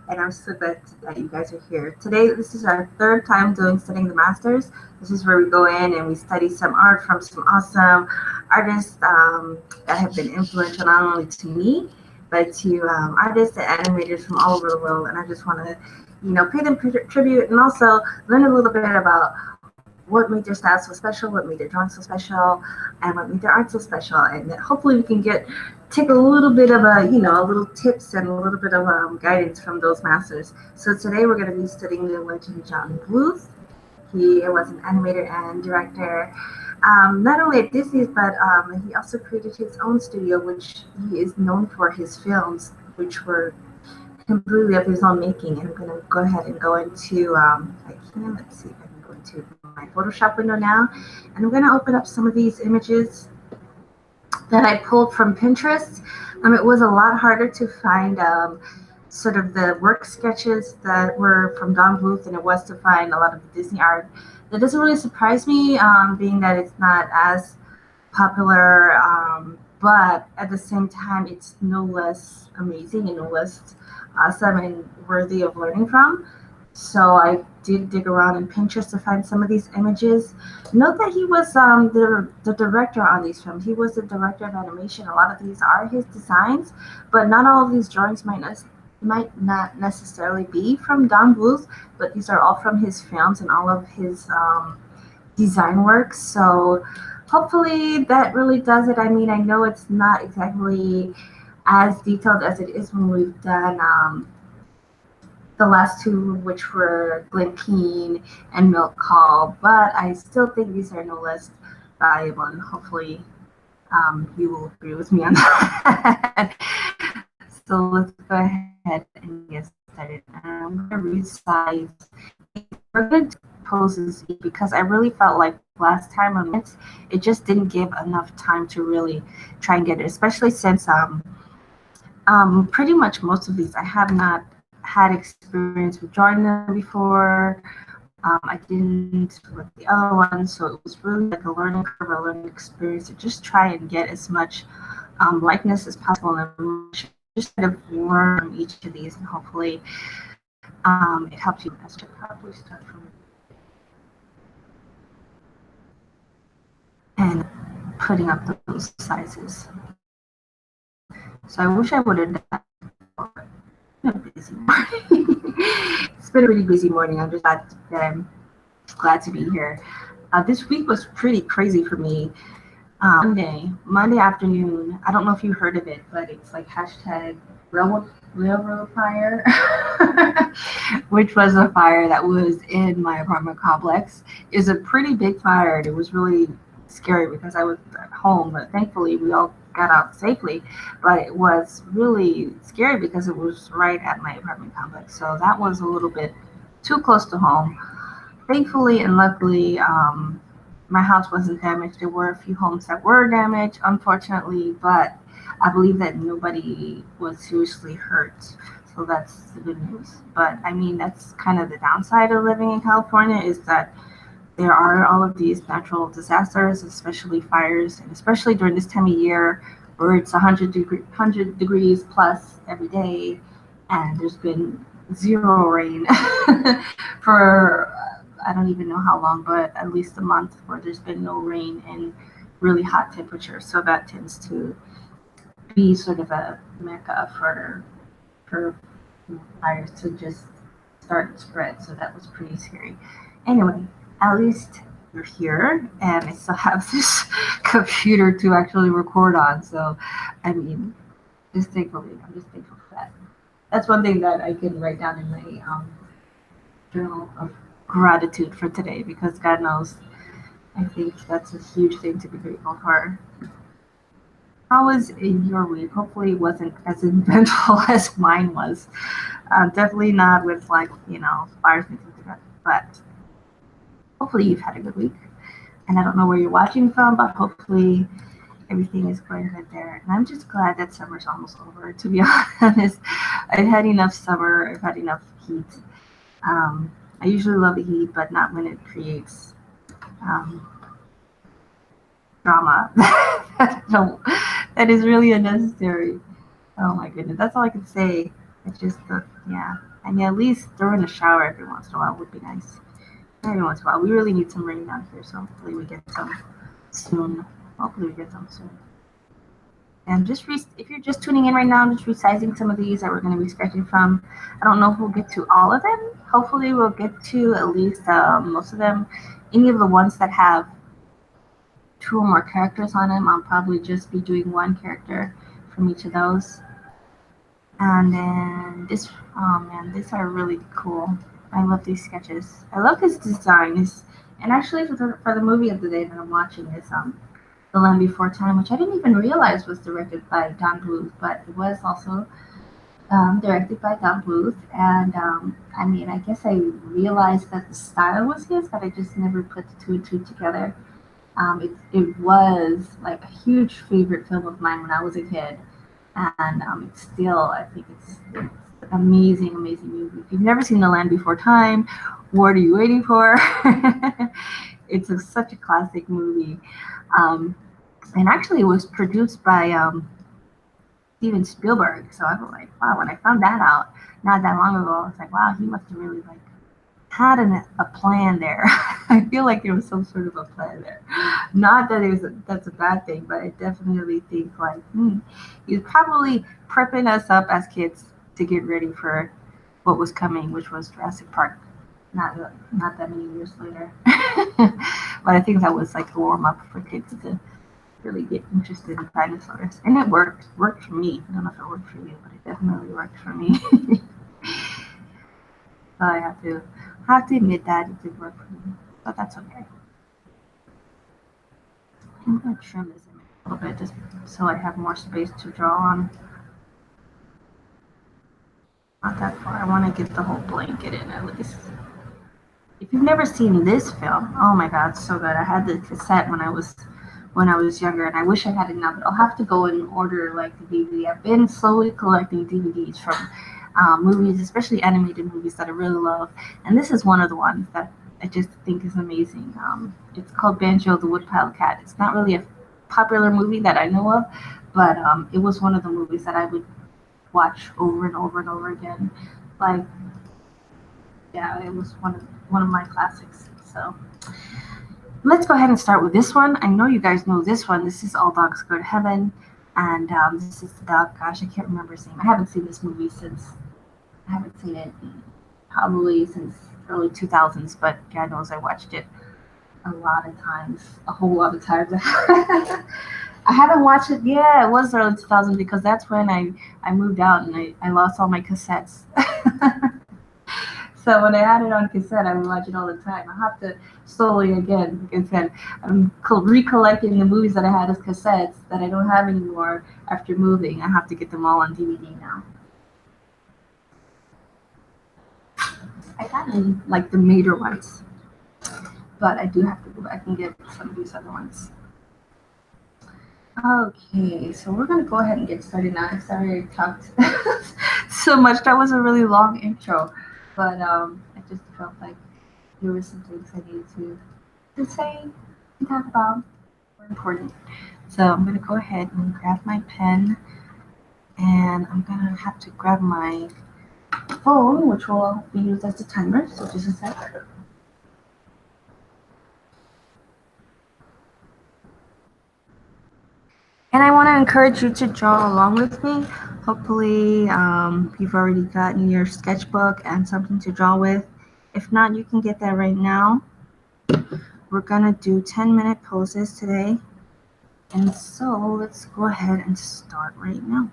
and I'm so glad that you guys are here. Today, this is our third time doing Studying the Masters. This is where we go in and we study some art from some awesome artists that have been influential not only to me, but to artists and animators from all over the world. And I just want to, pay them tribute and also learn a little bit about what made their style so special, what made their drawing so special, and what made their art so special. And that hopefully we can take a little bit of a little tips and a little bit of guidance from those masters. So today we're going to be studying the legend John Bluth. He was an animator and director, not only at Disney's, but he also created his own studio, which he is known for his films, which were completely of his own making. And I'm going to go ahead and go into, let's see if I can go into my Photoshop window now. And I'm going to open up some of these images that I pulled from Pinterest. It was a lot harder to find sort of the work sketches that were from Don Bluth than it was to find a lot of the Disney art. That doesn't really surprise me, being that it's not as popular, but at the same time, it's no less amazing and no less awesome and worthy of learning from. So I did dig around in Pinterest to find some of these images. Note that he was the director on these films. He was the director of animation. A lot of these are his designs, but not all of these drawings might not necessarily be from Don Bluth, but these are all from his films and all of his design works. So hopefully that really does it. I mean, I know it's not exactly as detailed as it is when we've done the last two, which were Glen Keane and Milk Call, but I still think these are no less valuable, and hopefully you will agree with me on that. So let's go ahead and get started. I'm going to resize. We're going to poses because I really felt like last time on it just didn't give enough time to really try and get it, especially since pretty much most of these I have not had experience with drawing them before. I didn't with the other ones, so it was really like a learning curve, a learning experience to just try and get as much likeness as possible and just kind of learn from each of these, and hopefully it helps you. I should probably start from and putting up those sizes. So I wish I would have done a busy morning. It's been a really busy morning. I'm just glad to be here. This week was pretty crazy for me. Monday afternoon. I don't know if you heard of it, but it's like hashtag railroad fire, which was a fire that was in my apartment complex. It's a pretty big fire, and it was really scary because I was at home, but thankfully we all got out safely. But it was really scary because it was right at my apartment complex, so that was a little bit too close to home. Thankfully and luckily, my house wasn't damaged. There were a few homes that were damaged, unfortunately, but I believe that nobody was seriously hurt. So that's the good news. But I mean, that's kind of the downside of living in California, is that there are all of these natural disasters, especially fires, and especially during this time of year where it's 100 degrees plus every day, and there's been zero rain for I don't even know how long, but at least a month where there's been no rain and really hot temperatures. So that tends to be sort of a mecca for fires to just start and spread. So that was pretty scary. Anyway, at least we're here, and I still have this computer to actually record on. So, I mean, I'm just thankful for that. That's one thing that I can write down in my journal of gratitude for today, because God knows, I think that's a huge thing to be grateful for. How was your week? Hopefully, it wasn't as eventful as mine was. Definitely not with fires and things like that. But hopefully, you've had a good week. And I don't know where you're watching from, but hopefully, everything is going good there. And I'm just glad that summer's almost over. To be honest, I've had enough summer. I've had enough heat. I usually love the heat, but not when it creates um, drama that is really unnecessary. Oh my goodness, that's all I can say. It's just, yeah, I mean, at least during the shower every once in a while would be nice. Every once in a while. We really need some rain down here, so hopefully we get some soon. Hopefully we get some soon. And just if you're just tuning in right now, I'm just resizing some of these that we're going to be sketching from. I don't know if we'll get to all of them. Hopefully we'll get to at least most of them. Any of the ones that have 2 or more characters on them, I'll probably just be doing 1 character from each of those. And then this, oh man, these are really cool. I love these sketches. I love his design. And actually for the movie of the day that I'm watching is The Land Before Time, which I didn't even realize was directed by Don Bluth, but it was also directed by Don Bluth. And I mean, I guess I realized that the style was his, but I just never put the 2 and 2 together. It was like a huge favorite film of mine when I was a kid. And it's still, I think it's an amazing, amazing movie. If you've never seen The Land Before Time, what are you waiting for? It's such a classic movie. And actually it was produced by Steven Spielberg. So I was like, wow, when I found that out not that long ago, I was like, wow, he must have really like had a plan there. I feel like there was some sort of a plan there. Not that that's a bad thing, but I definitely think like he was probably prepping us up as kids to get ready for what was coming, which was Jurassic Park. Not that many years later. But I think that was like a warm up for kids to really get interested in dinosaurs. And it worked for me. I don't know if it worked for you, but it definitely worked for me. So I have to admit that it did work for me, but that's okay. I'm going to trim this image a little bit just so I have more space to draw on. Not that far. I want to get the whole blanket in at least. If you've never seen this film, oh my god, it's so good. I had the cassette when I was younger, and I wish I had it now, but I'll have to go and order like the DVD. I've been slowly collecting DVDs from movies, especially animated movies that I really love, and this is one of the ones that I just think is amazing. It's called Banjo the Woodpile Cat. It's not really a popular movie that I know of, but it was one of the movies that I would watch over and over and over again. Like, yeah, it was one of my classics. So let's go ahead and start with this one. I know you guys know this one. This is All Dogs Go to Heaven, and this is the dog. Gosh, I can't remember his name. I haven't seen this movie I haven't seen it probably since early 2000s, but God knows I watched it a lot of times, a whole lot of times. I haven't watched it. Yeah, it was early 2000s because that's when I moved out and I lost all my cassettes. So when I had it on cassette, I would watch it all the time. I have to slowly, again, like I said, I'm recollecting the movies that I had as cassettes that I don't have anymore after moving. I have to get them all on DVD now. I got in like the major ones, but I do have to go back and get some of these other ones. Okay, so we're going to go ahead and get started now. I'm sorry I talked so much. That was a really long intro, but I just felt like there were some things I needed to say and talk about were important. So I'm going to go ahead and grab my pen, and I'm going to have to grab my phone, which will be used as the timer, so just a sec. And I want to encourage you to draw along with me. Hopefully, you've already gotten your sketchbook and something to draw with. If not, you can get that right now. We're going to do 10-minute poses today. And so let's go ahead and start right now.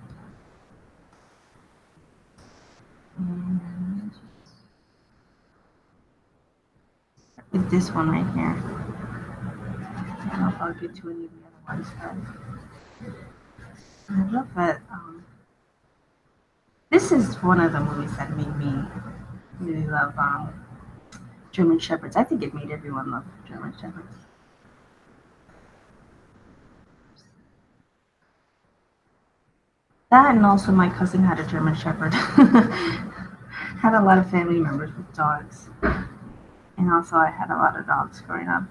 And with this one right here. I don't know if I'll get to any of the other ones, but I love that. This is one of the movies that made me really love German Shepherds. I think it made everyone love German Shepherds. That, and also my cousin had a German Shepherd. Had a lot of family members with dogs. And also I had a lot of dogs growing up.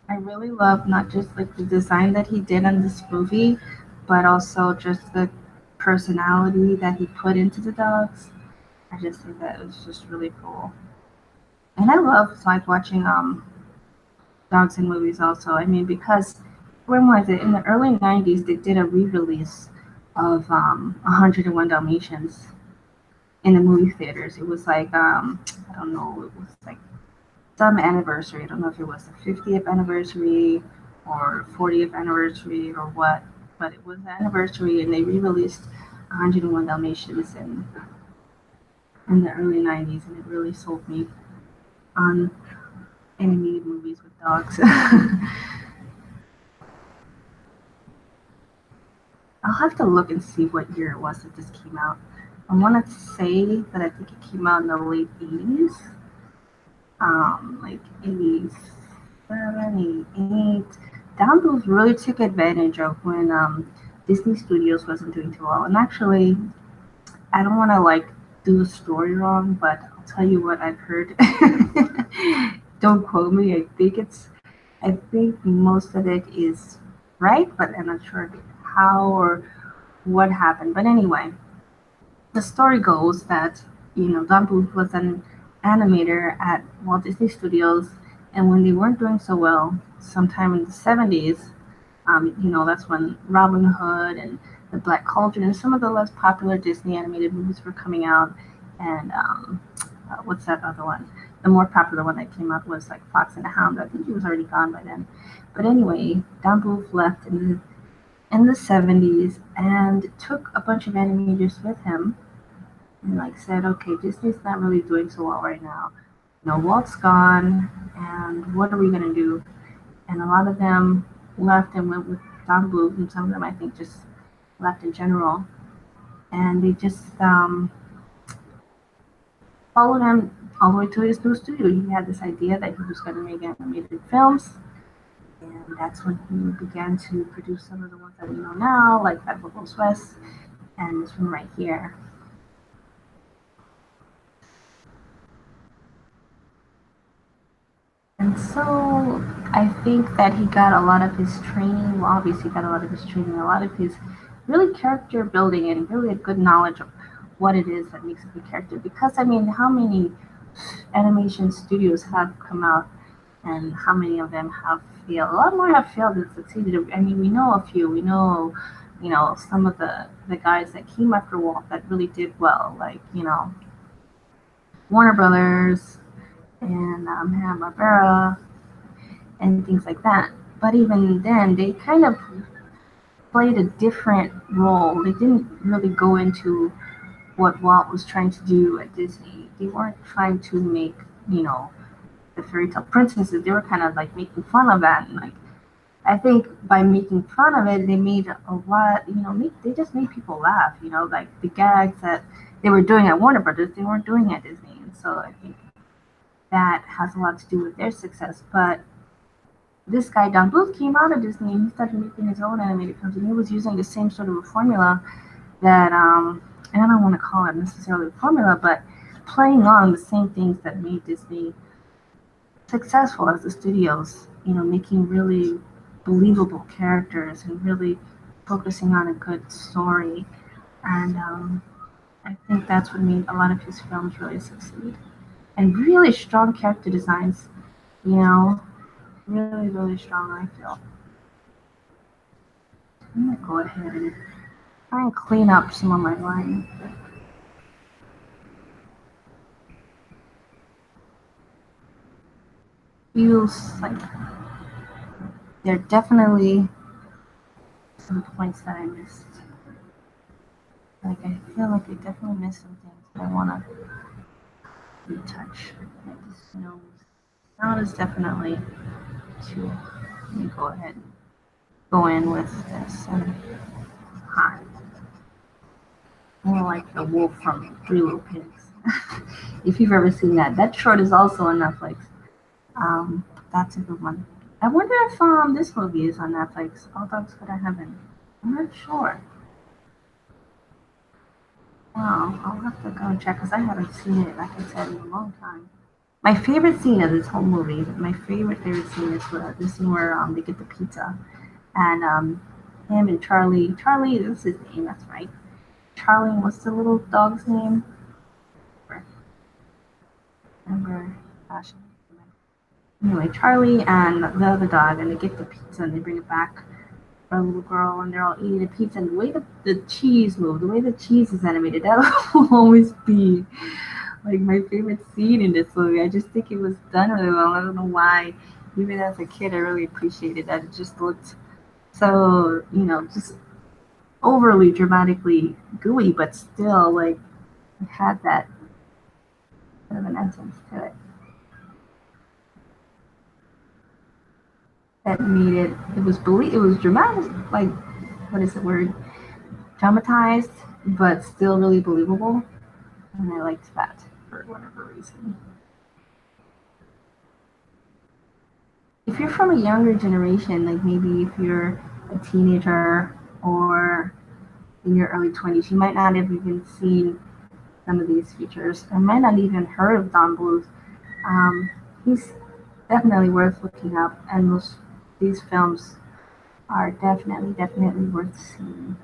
I really love not just like the design that he did on this movie, but also just the personality that he put into the dogs. I just think that it was just really cool. And I love like watching dogs in movies also. I mean, because when was it? In the early 90s, they did a re-release of 101 Dalmatians in the movie theaters. It was like, I don't know, it was like some anniversary. I don't know if it was the 50th anniversary or 40th anniversary or what, but it was the anniversary and they re-released 101 Dalmatians in the early 90s, and it really sold me on animated movies with dogs. I'll have to look and see what year it was that this came out. I want to say that I think it came out in the late 80s, like 87, 88. Down Bluth really took advantage of when Disney Studios wasn't doing too well. And actually, I don't want to like do the story wrong, but I'll tell you what I've heard. Don't quote me. I think most of it is right, but I'm not sure how or what happened. But anyway, the story goes that Don Bluth was an animator at Walt Disney Studios, and when they weren't doing so well, sometime in the 70s, that's when Robin Hood and The Black Cauldron and some of the less popular Disney animated movies were coming out, and what's that other one? The more popular one that came out was like Fox and the Hound. I think he was already gone by then. But anyway, Don Bluth left in the 70s and took a bunch of animators with him and like said, okay, Disney's not really doing so well right now. Walt's gone, and what are we gonna do? And a lot of them left and went with Don Bluth, and some of them I think just left in general. And they just followed him all the way to his new studio. He had this idea that he was going to make animated films, and that's when he began to produce some of the ones that we know now, like Fat Goes West, and this one right here. And so I think that he got a lot of his training, well, obviously got a lot of his training, a lot of his really character building and really a good knowledge of what it is that makes a good character. Because, I mean, how many animation studios have come out and how many of them have failed? A lot more have failed than succeeded. I mean, we know a few. We know, some of the guys that came after Walt that really did well, like, Warner Brothers and Hanna-Barbera and things like that. But even then, they kind of played a different role. They didn't really go into what Walt was trying to do at Disney. They weren't trying to make, the fairy tale princesses. They were kind of like making fun of that. And like, I think by making fun of it, they made a lot, they just made people laugh, like the gags that they were doing at Warner Brothers, they weren't doing at Disney. And so I think that has a lot to do with their success. But this guy, Don Bluth, came out of Disney and he started making his own animated films, and he was using the same sort of a formula that, and I don't want to call it necessarily a formula, but playing on the same things that made Disney successful as the studios, making really believable characters and really focusing on a good story. And I think that's what made a lot of his films really succeed. And really strong character designs, really, really strong, I feel. I'm going to go ahead and try and clean up some of my writing. Feels like there are definitely some points that I missed. Like I feel like I definitely missed some things that I want to retouch. Like this nose. Sound is definitely too. Let me go ahead and go in with this and hot. More like the wolf from Three Little Pigs. If you've ever seen that. That short is also on Netflix. That's a good one. I wonder if this movie is on Netflix. All Dogs Go to Heaven. I'm not sure. Wow, I'll have to go and check because I haven't seen it, like I said, in a long time. My favorite scene of this whole movie, my favorite scene is the scene where they get the pizza, and him and Charlie, that's his name, that's right. Charlie, what's the little dog's name? Remember, gosh. Anyway, Charlie and the other dog, and they get the pizza and they bring it back for a little girl, and they're all eating the pizza. And the way the cheese moves, the way the cheese is animated, that will always be like my favorite scene in this movie. I just think it was done really well. I don't know why. Even as a kid, I really appreciated that. It just looked so, just overly dramatically gooey, but still, like, it had that kind of an essence to it that made it was dramatic, like, what is the word? Dramatized, but still really believable. And I liked that for whatever reason. If you're from a younger generation, like maybe if you're a teenager or in your early 20s, you might not have even seen some of these features, or might not even heard of Don Bluth. He's definitely worth looking up, and these films are definitely worth seeing.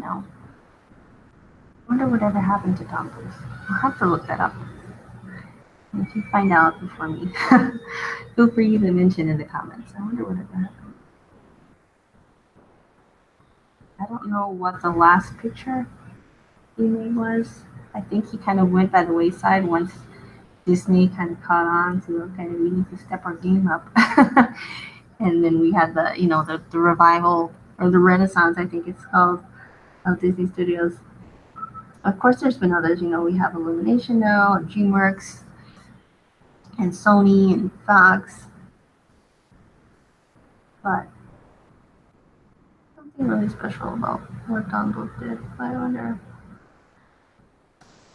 I wonder whatever happened to Don Bluth. I'll have to look that up. And if you find out before me, feel free to mention in the comments. I wonder whatever happened. I don't know what the last picture he made was. I think he kind of went by the wayside once Disney kind of caught on to, okay, we need to step our game up. And then we had the revival, or the Renaissance, I think it's called, of Disney Studios. Of course, there's been others. We have Illumination now, and DreamWorks, and Sony, and Fox. But something really special about what Don Bluth did. I wonder.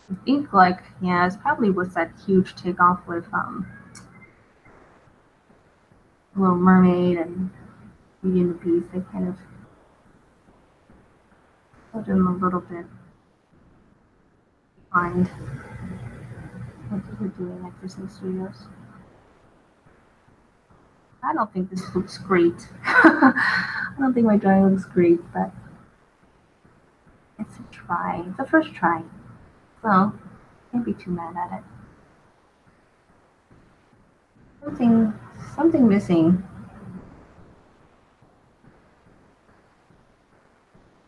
I think, it probably was that huge takeoff with Little Mermaid and Beauty and the Beast. They kind of put him a little bit behind what they were doing at Disney Studios. I don't think this looks great. I don't think my drawing looks great, but it's a try. It's the first try. So, can't be too mad at it. Something missing.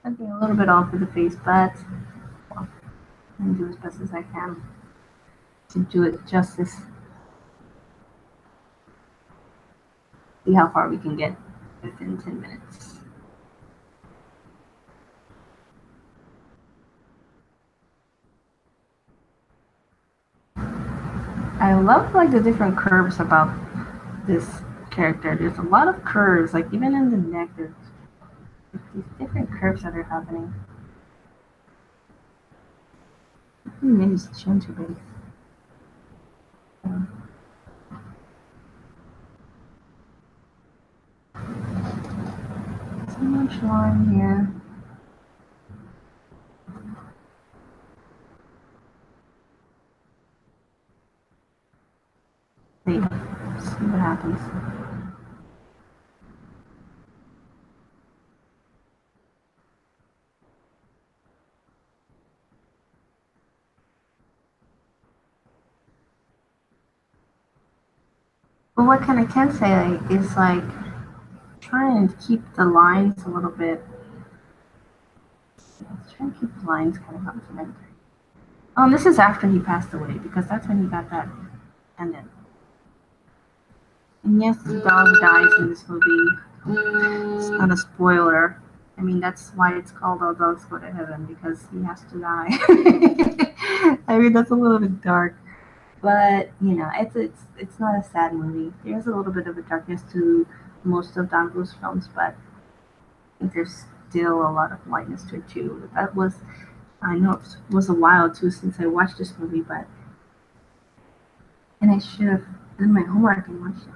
Something a little bit off with the face, but I'm going to do as best as I can to do it justice. See how far we can get within 10 minutes. I love the different curves about this character. There's a lot of curves, like even in the neck, there's these different curves that are happening. Maybe his chin too big. So much line here. Wait, see what happens. But what I can say is trying to keep the lines a little bit. Let's try and keep the lines kind of complementary. This is after he passed away, because that's when he got that ended. And yes, the dog dies in this movie. It's not a spoiler. I mean, that's why it's called All Dogs Go to Heaven, because he has to die. I mean, that's a little bit dark. But, it's not a sad movie. There's a little bit of a darkness to most of Don Bluth's films, but I think there's still a lot of lightness to it, too. I know it was a while, too, since I watched this movie, and I should have done my homework and watched it.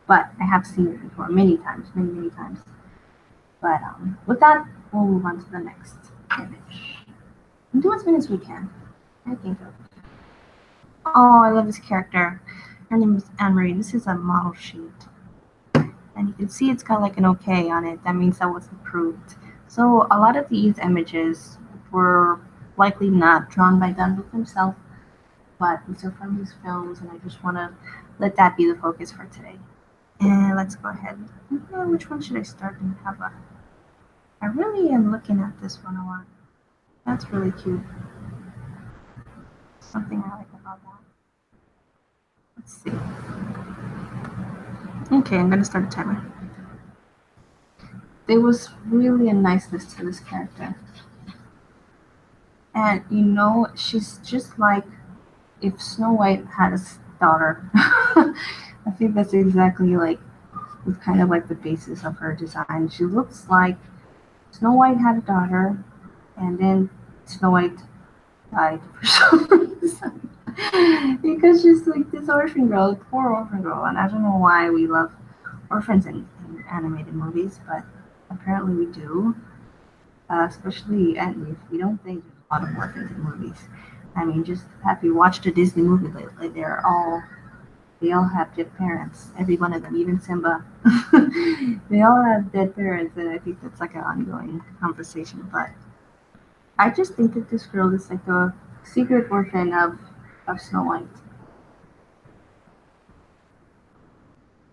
But I have seen it before, many times. But with that, we'll move on to the next image. And do as many as we can. I think so. Oh, I love this character. Her name is Anne-Marie. This is a model sheet. And you can see it's got an OK on it. That means that was approved. So a lot of these images were likely not drawn by Bluth himself, but these are from his films, and I just want to let that be the focus for today. And let's go ahead. Which one should I start and have a? I really am looking at this one a lot. That's really cute. Something I like about that. Let's see. Okay, I'm gonna start a timer. There was really a niceness to this character. And she's just like if Snow White had a daughter. I think that's exactly like was kind of like the basis of her design. She looks like Snow White had a daughter, and then Snow White died for some reason. Because she's like this orphan girl, poor orphan girl, and I don't know why we love orphans in animated movies, but apparently we do. Especially, and if we don't think there's a lot of orphans in movies. I mean, just have you watched a Disney movie lately? They all have dead parents. Every one of them, even Simba. They all have dead parents, and I think that's like an ongoing conversation. But I just think that this girl is like a secret orphan of Snow White.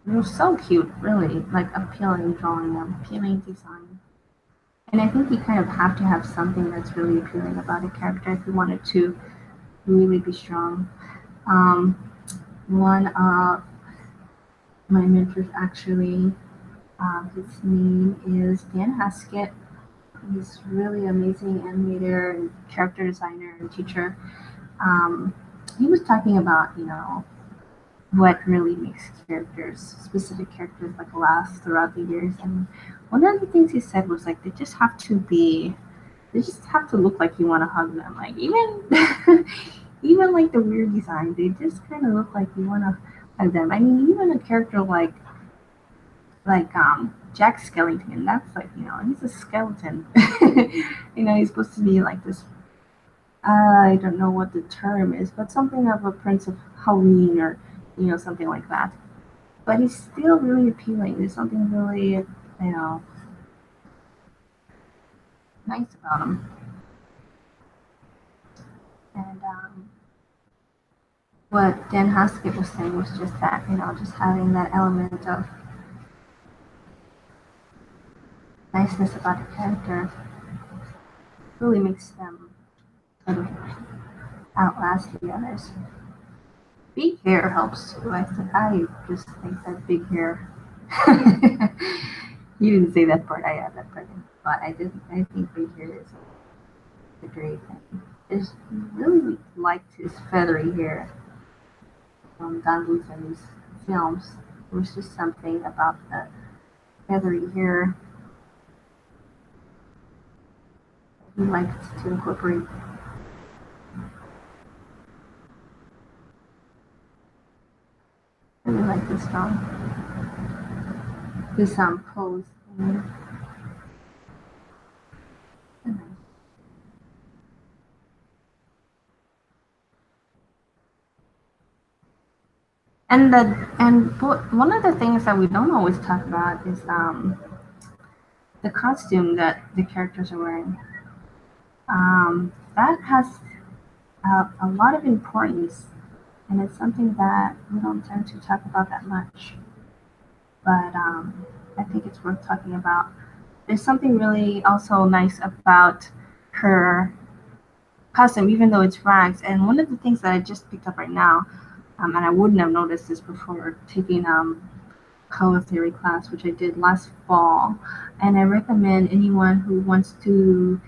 It was so cute, really, like appealing drawing, appealing design. And I think you kind of have to have something that's really appealing about a character if you want it to really be strong. One of my mentors actually, his name is Dan Haskett. He's really amazing animator and character designer and teacher. He was talking about, what really makes specific characters, like last throughout the years. And one of the things he said was like they just have to look like you want to hug them. Like even even like the weird design, they just kind of look like you want to hug them. I mean, even a character like Jack Skellington, that's like he's a skeleton. He's supposed to be like this. I don't know what the term is, but something of a Prince of Halloween or something like that. But he's still really appealing. There's something really nice about him. And what Dan Haskett was saying was just that, just having that element of niceness about a character really makes them sort of outlast the others. Big hair helps too. I just think that big hair. You didn't say that part. I had that part in, but I think big hair is a great thing. I just really liked his feathery hair from Don Bluth in these films. There was just something about the feathery hair he liked to incorporate. I really like this song. This pose. And one of the things that we don't always talk about is the costume that the characters are wearing. That has a lot of importance, and it's something that we don't tend to talk about that much. But I think it's worth talking about. There's something really also nice about her costume, even though it's rags. And one of the things that I just picked up right now, and I wouldn't have noticed this before taking color theory class, which I did last fall. And I recommend anyone who wants to,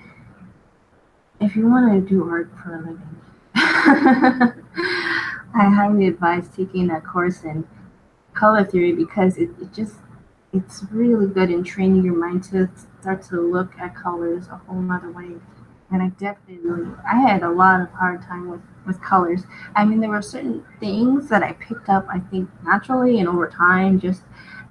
if you want to do art for a living, I highly advise taking a course in color theory because it's really good in training your mind to start to look at colors a whole nother way. And I had a lot of hard time with colors. I mean, there were certain things that I picked up, I think, naturally and over time,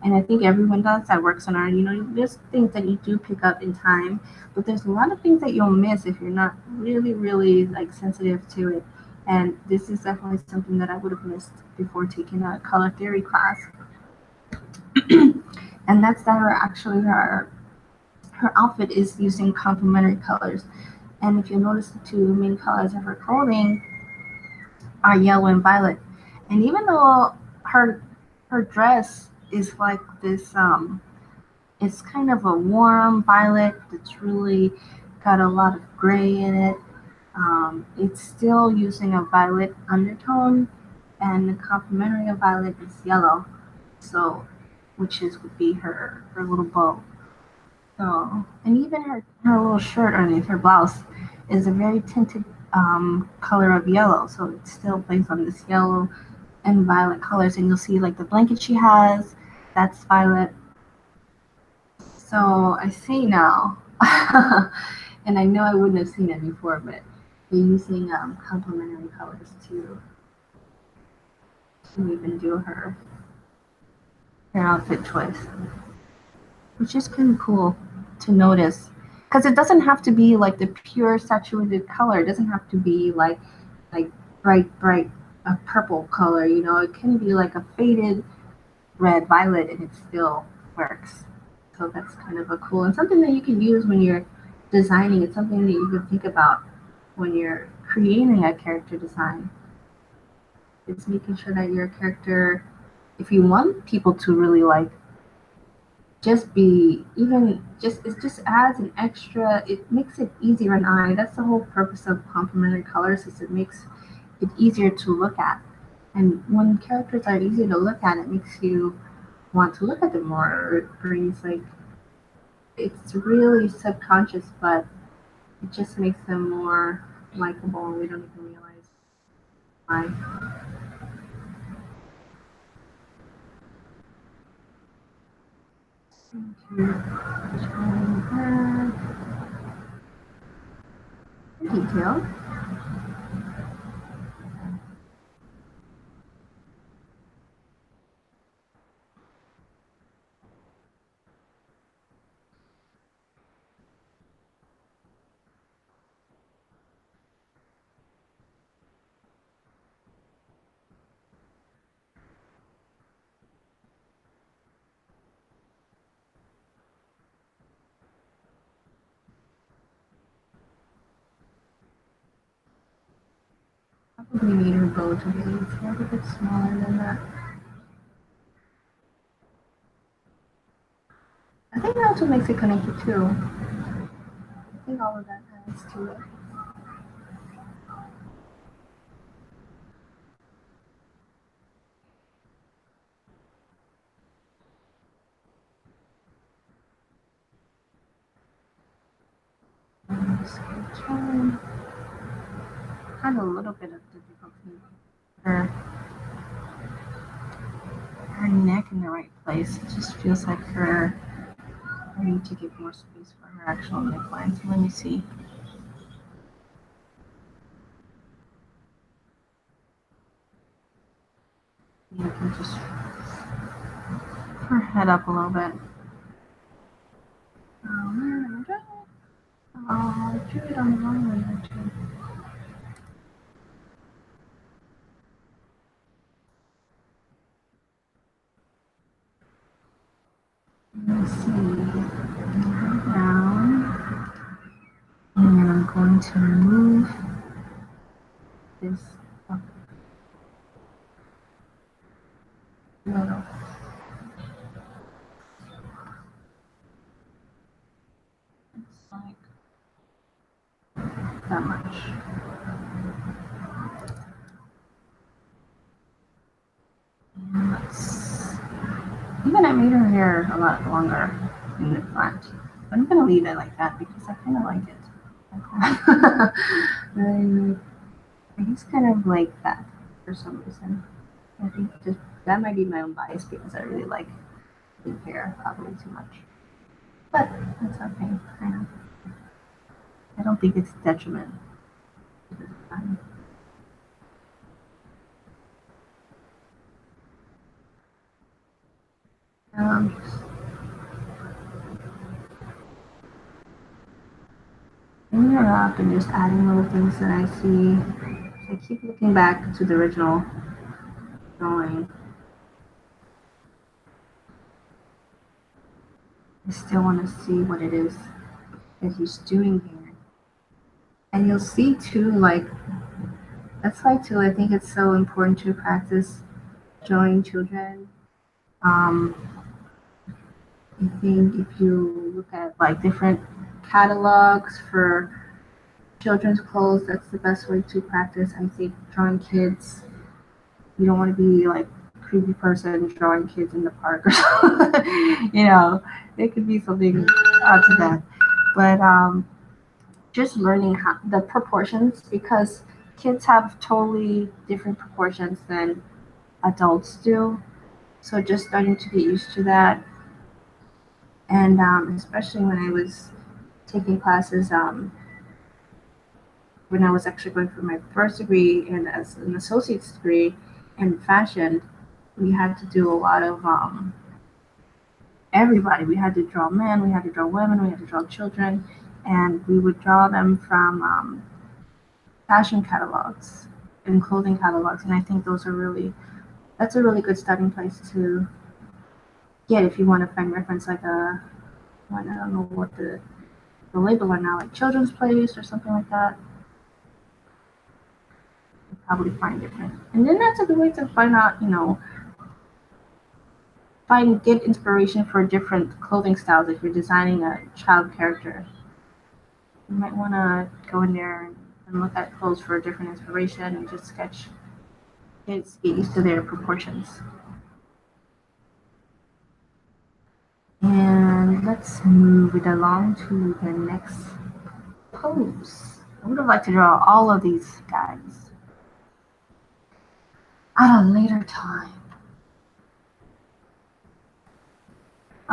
and I think everyone does that works on art. There's things that you do pick up in time, but there's a lot of things that you'll miss if you're not really, really like sensitive to it. And this is definitely something that I would have missed before taking a color theory class. And that's that are actually her her outfit is using complementary colors. And if you notice, the two main colors of her clothing are yellow and violet. And even though her dress is like this, it's kind of a warm violet that's really got a lot of gray in it. It's still using a violet undertone, and the complementary of violet is yellow. So, which is would be her little bow. So, and even her little shirt underneath her blouse is a very tinted color of yellow. So it's still based on this yellow and violet colors. And you'll see like the blanket she has, that's violet. So I see now, and I know I wouldn't have seen it before, but they're using complementary colors to even do her outfit choice, which is kind of cool to notice, because it doesn't have to be like the pure saturated color. It doesn't have to be like bright a purple color. You know, it can be like a faded red, violet, and it still works. So that's kind of a cool and something that you can use when you're designing. It's something that you can think about when you're creating a character design. It's making sure that your character, if you want people to really like just be even just it just adds an extra, it makes it easier on eye. That's the whole purpose of complementary colors, is it makes it easier to look at. And when characters are easy to look at, it makes you want to look at them more, or it brings like, it's really subconscious, but it just makes them more likable and we don't even realize why. Detail. Probably need her bow to be a little bit smaller than that. I think that's what makes it connected too. I think all of that adds to it. Had a little bit of difficulty. Her neck in the right place. It just feels like I need to give more space for her actual neckline. So let me see. Yeah, I can just put her head up a little bit. Oh, I drew it on the wrong way actually. Let's see. Down. And I'm going to move this up a little. It's like that much. And let's, even I made her hair a lot longer in the front. But I'm gonna leave it like that because I kind of like it. I just kind of like that for some reason. I think just that might be my own bias because I really like big hair, probably too much. But that's okay. I don't think it's a detriment. Bringing her up and just adding little things that I see. So I keep looking back to the original drawing. I still want to see what it is that he's doing here. And you'll see too, like, that's why too, I think it's so important to practice drawing children. Um, I think if you look at like different catalogs for children's clothes, that's the best way to practice. I think drawing kids, you don't want to be like a creepy person drawing kids in the park or something. It could be something odd to that. But just learning how the proportions, because kids have totally different proportions than adults do. So just starting to get used to that. And especially when I was taking classes, when I was actually going for my first degree and as an associate's degree in fashion, we had to do a lot of everybody. We had to draw men, we had to draw women, we had to draw children, and we would draw them from fashion catalogs and clothing catalogs. And I think that's a really good starting place to get if you want to find reference like I don't know what the label are now, like Children's Place or something like that. You'll probably find different. And then that's a good way to find out, get inspiration for different clothing styles if you're designing a child character. You might want to go in there and look at clothes for different inspiration and just sketch kids, get used to their proportions. And let's move it along to the next pose. I would have liked to draw all of these guys at a later time.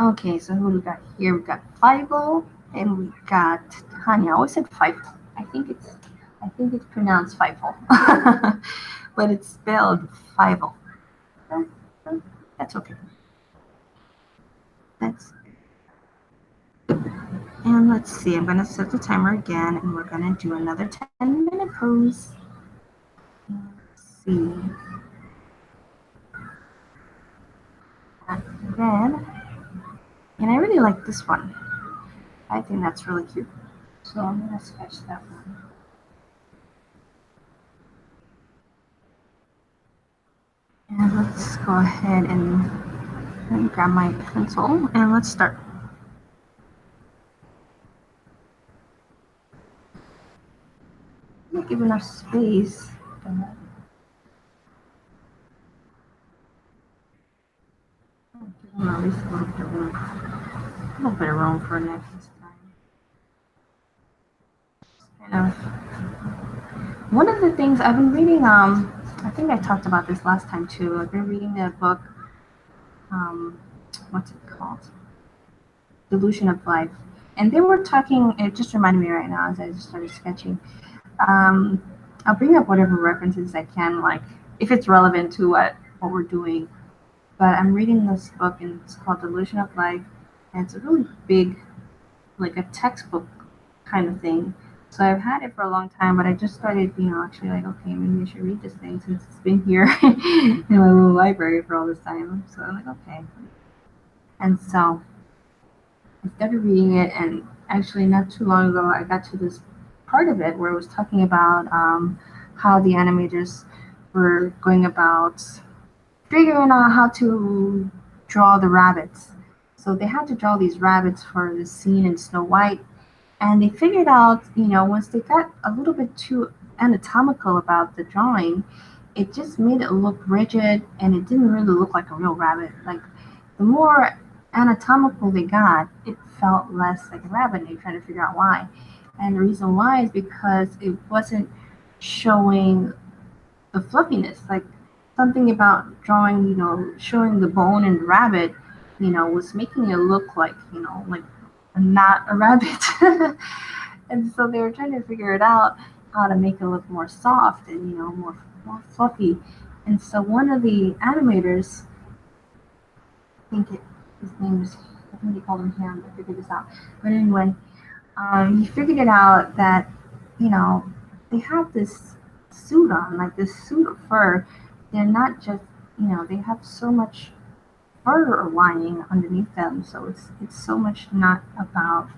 Okay, so who we got here? We got Fievel and we got Tanya. I always said Fievel. I think it's pronounced Fievel, but it's spelled Fievel. That's okay. And let's see. I'm gonna set the timer again, and we're gonna do another 10-minute pose. Let's see. Red. And I really like this one. I think that's really cute. So I'm going to sketch that one. And let's go ahead and grab my pencil and let's start. I'm going to give enough space. At least a little bit of room. A little bit of room for next time. Kind of. One of the things I've been reading, I think I talked about this last time too. I've been reading a book, what's it called? Delusion of Life. And they were talking, it just reminded me right now as I just started sketching. I'll bring up whatever references I can, like if it's relevant to what we're doing. But I'm reading this book and it's called Delusion of Life. And it's a really big, like a textbook kind of thing. So I've had it for a long time, but I just started, actually like, okay, maybe I should read this thing since it's been here in my little library for all this time. So I'm like, okay. And so I started reading it, and actually not too long ago, I got to this part of it where it was talking about how the animators were going about figuring out how to draw the rabbits. So they had to draw these rabbits for the scene in Snow White. And they figured out, once they got a little bit too anatomical about the drawing, it just made it look rigid and it didn't really look like a real rabbit. Like the more anatomical they got, it felt less like a rabbit. And they tried to figure out why. And the reason why is because it wasn't showing the fluffiness. Like something about drawing, showing the bone in the rabbit, was making it look like, like not a rabbit. And so they were trying to figure it out how to make it look more soft and more fluffy. And so one of the animators, his name is, I think they called him Ham, I figured this out. But anyway, he figured it out that they have this suit on, like this suit of fur. They're not just, they have so much fur or lining underneath them. So it's so much not about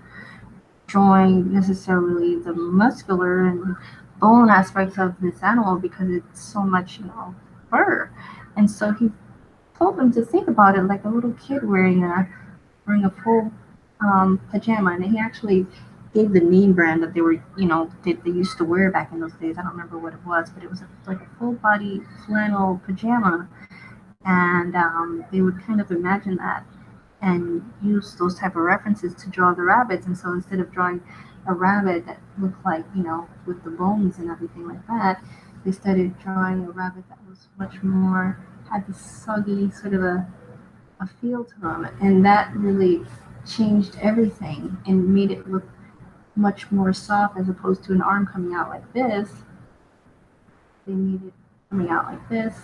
drawing necessarily the muscular and bone aspects of this animal because it's so much, fur. And so he told them to think about it like a little kid wearing a full pajama, and he actually gave the name brand that they were, they used to wear back in those days. I don't remember what it was, but it was like a full body flannel pajama, and they would kind of imagine that and use those type of references to draw the rabbits. And so instead of drawing a rabbit that looked like, with the bones and everything like that, they started drawing a rabbit that was much more, had this soggy sort of a feel to them. And that really changed everything and made it look much more soft as opposed to an arm coming out like this. They made it coming out like this,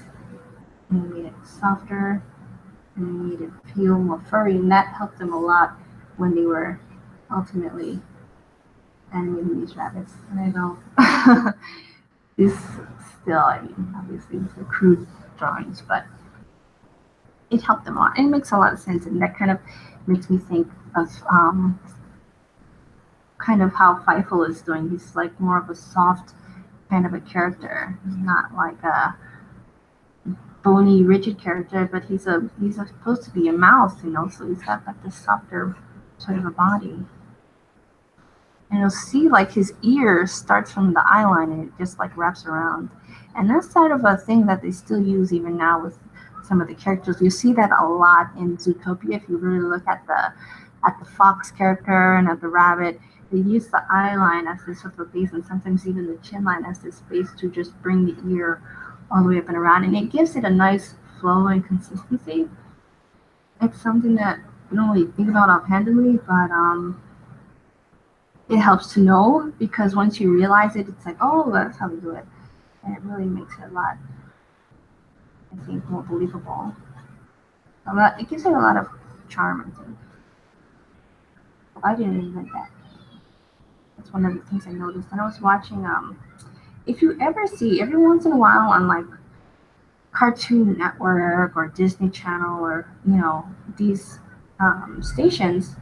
and they made it softer, and they made it feel more furry, and that helped them a lot when they were ultimately animating these rabbits. And I know this still, I mean, obviously these are crude drawings, but it helped them a lot. And it makes a lot of sense, and that kind of makes me think of kind of how Feifel is doing. He's like more of a soft kind of a character. He's not like a bony, rigid character, but he's supposed to be a mouse, so he's got like this softer sort of a body. And you'll see like his ear starts from the eyeline and it just like wraps around. And that's sort of a thing that they still use even now with some of the characters. You see that a lot in Zootopia. If you really look at the fox character and at the rabbit, they use the eyeline as this sort of base, and sometimes even the chin line as this base to just bring the ear all the way up and around. And it gives it a nice flow and consistency. It's something that you don't really think about offhandedly, but it helps to know, because once you realize it, it's like, oh, that's how we do it. And it really makes it a lot, I think, more believable. It gives it a lot of charm, I think. I didn't invent that. That's one of the things I noticed. And I was watching, if you ever see, every once in a while on like Cartoon Network or Disney Channel or, these stations,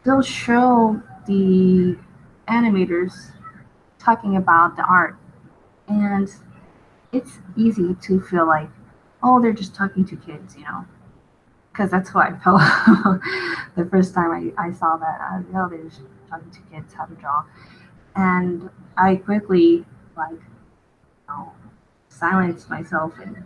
they'll show the animators talking about the art. And it's easy to feel like, oh, they're just talking to kids, because that's what I felt the first time I saw that. I was, oh, they're just talking to kids how to draw. And I quickly, like, silenced myself and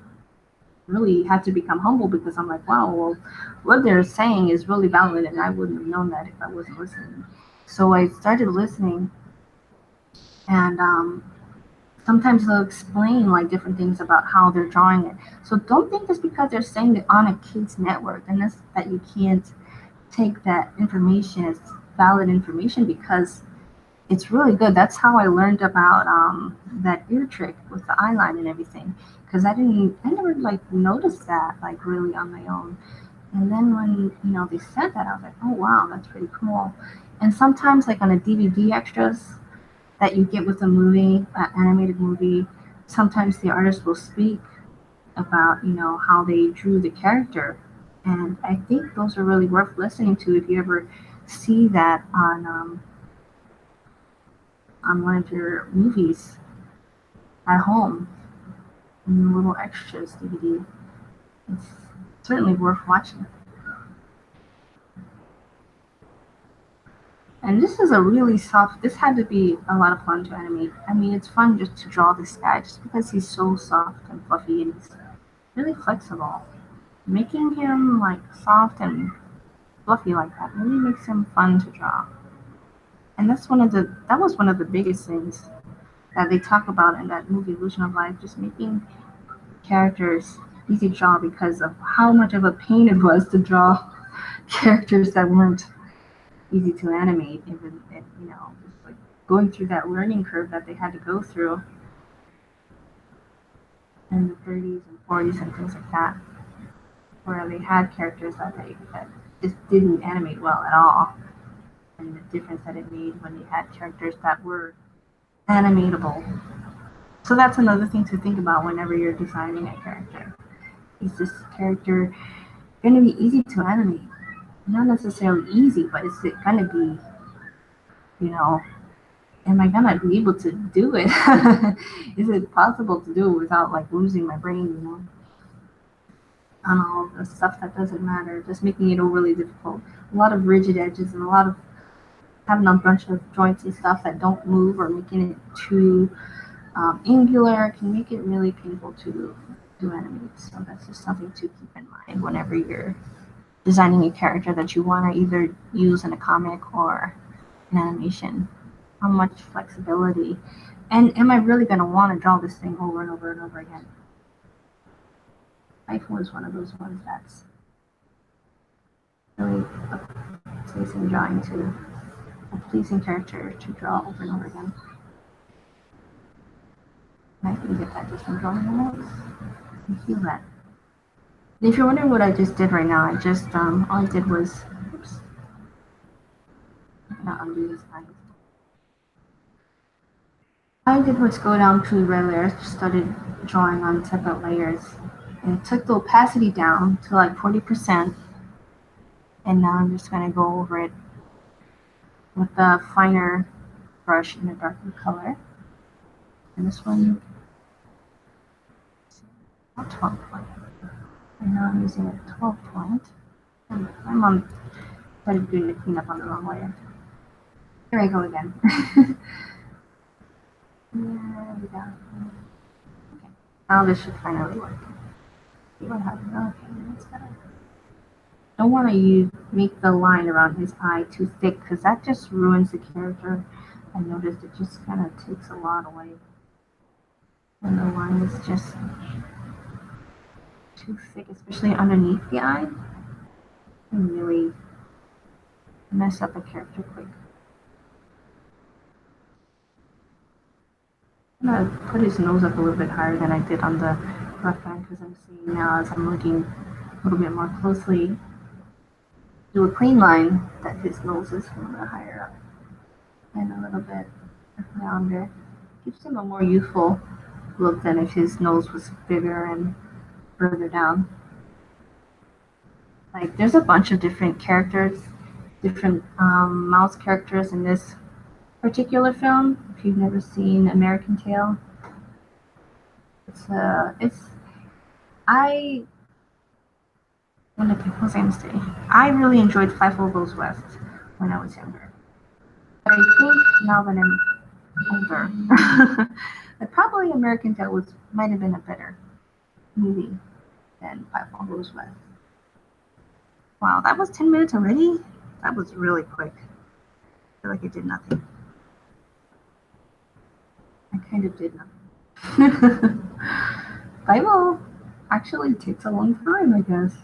really had to become humble, because I'm like, wow, well, what they're saying is really valid, and I wouldn't have known that if I wasn't listening. So I started listening, and sometimes they'll explain like different things about how they're drawing it. So don't think just because they're saying it on a kids network, and that's that you can't take that information as valid information, because it's really good. That's how I learned about that ear trick with the eyeline and everything, because I never like noticed that like really on my own. And then when they said that, I was like, oh wow, that's pretty cool. And sometimes like on a DVD extras that you get with a movie, an animated movie, sometimes the artist will speak about how they drew the character, and I think those are really worth listening to if you ever see that on one of your movies at home in the little extras DVD. It's certainly worth watching. And this is a really soft, this had to be a lot of fun to animate. I mean, it's fun just to draw this guy just because he's so soft and fluffy and he's really flexible. Making him like soft and fluffy like that really makes him fun to draw. And that was one of the biggest things that they talk about in that movie, Illusion of Life, just making characters easy to draw because of how much of a pain it was to draw characters that weren't easy to animate, even just like going through that learning curve that they had to go through in the 30s and 40s and things like that, where they had characters that just didn't animate well at all, and the difference that it made when they had characters that were animatable. So that's another thing to think about whenever you're designing a character. Is this character going to be easy to animate. Not necessarily easy, but it's going to be, you know, am I going to be able to do it? Is it possible to do it without like losing my brain, you know? On all the stuff that doesn't matter, just making it overly difficult. A lot of rigid edges and a lot of having a bunch of joints and stuff that don't move or making it too angular can make it really painful to animate. So that's just something to keep in mind whenever you're designing a character that you want to either use in a comic or an animation. How much flexibility, and am I really going to want to draw this thing over and over and over again? iPhone is one of those ones that's really a pleasing drawing to a pleasing character to draw over and over again. And I can get that just from drawing the notes and feel that. And if you're wondering what I just did right now, I just all I did was, oops, not undo this line. All I did was go down to red layers, started drawing on separate layers, and took the opacity down to like 40%. And now I'm just gonna go over it with a finer brush in a darker color. And this one, 12 point. And now I'm using a 12 point. And my started doing the cleanup on the wrong layer. Here I go again. There we go. Okay. Now this should finally work. See what happens. Okay, that's better. Don't want to make the line around his eye too thick because that just ruins the character. I noticed it just kind of takes a lot away. When the line is just too thick, especially underneath the eye, it can really mess up a character quick. I'm gonna put his nose up a little bit higher than I did on the rough line because I'm seeing now as I'm looking a little bit more closely, do a clean line that his nose is a little bit higher up and a little bit rounder. Gives him a more youthful look than if his nose was bigger and further down. Like there's a bunch of different characters, different mouse characters in this particular film. If you've never seen American Tail, what was I gonna say? I really enjoyed Five Goes West when I was younger. But I think now that I'm older, that probably American Tail might have been a better movie than Five Goes West. Wow, that was 10 minutes already? That was really quick. I feel like it did nothing. I kind of did nothing. Bible actually takes a long time, I guess.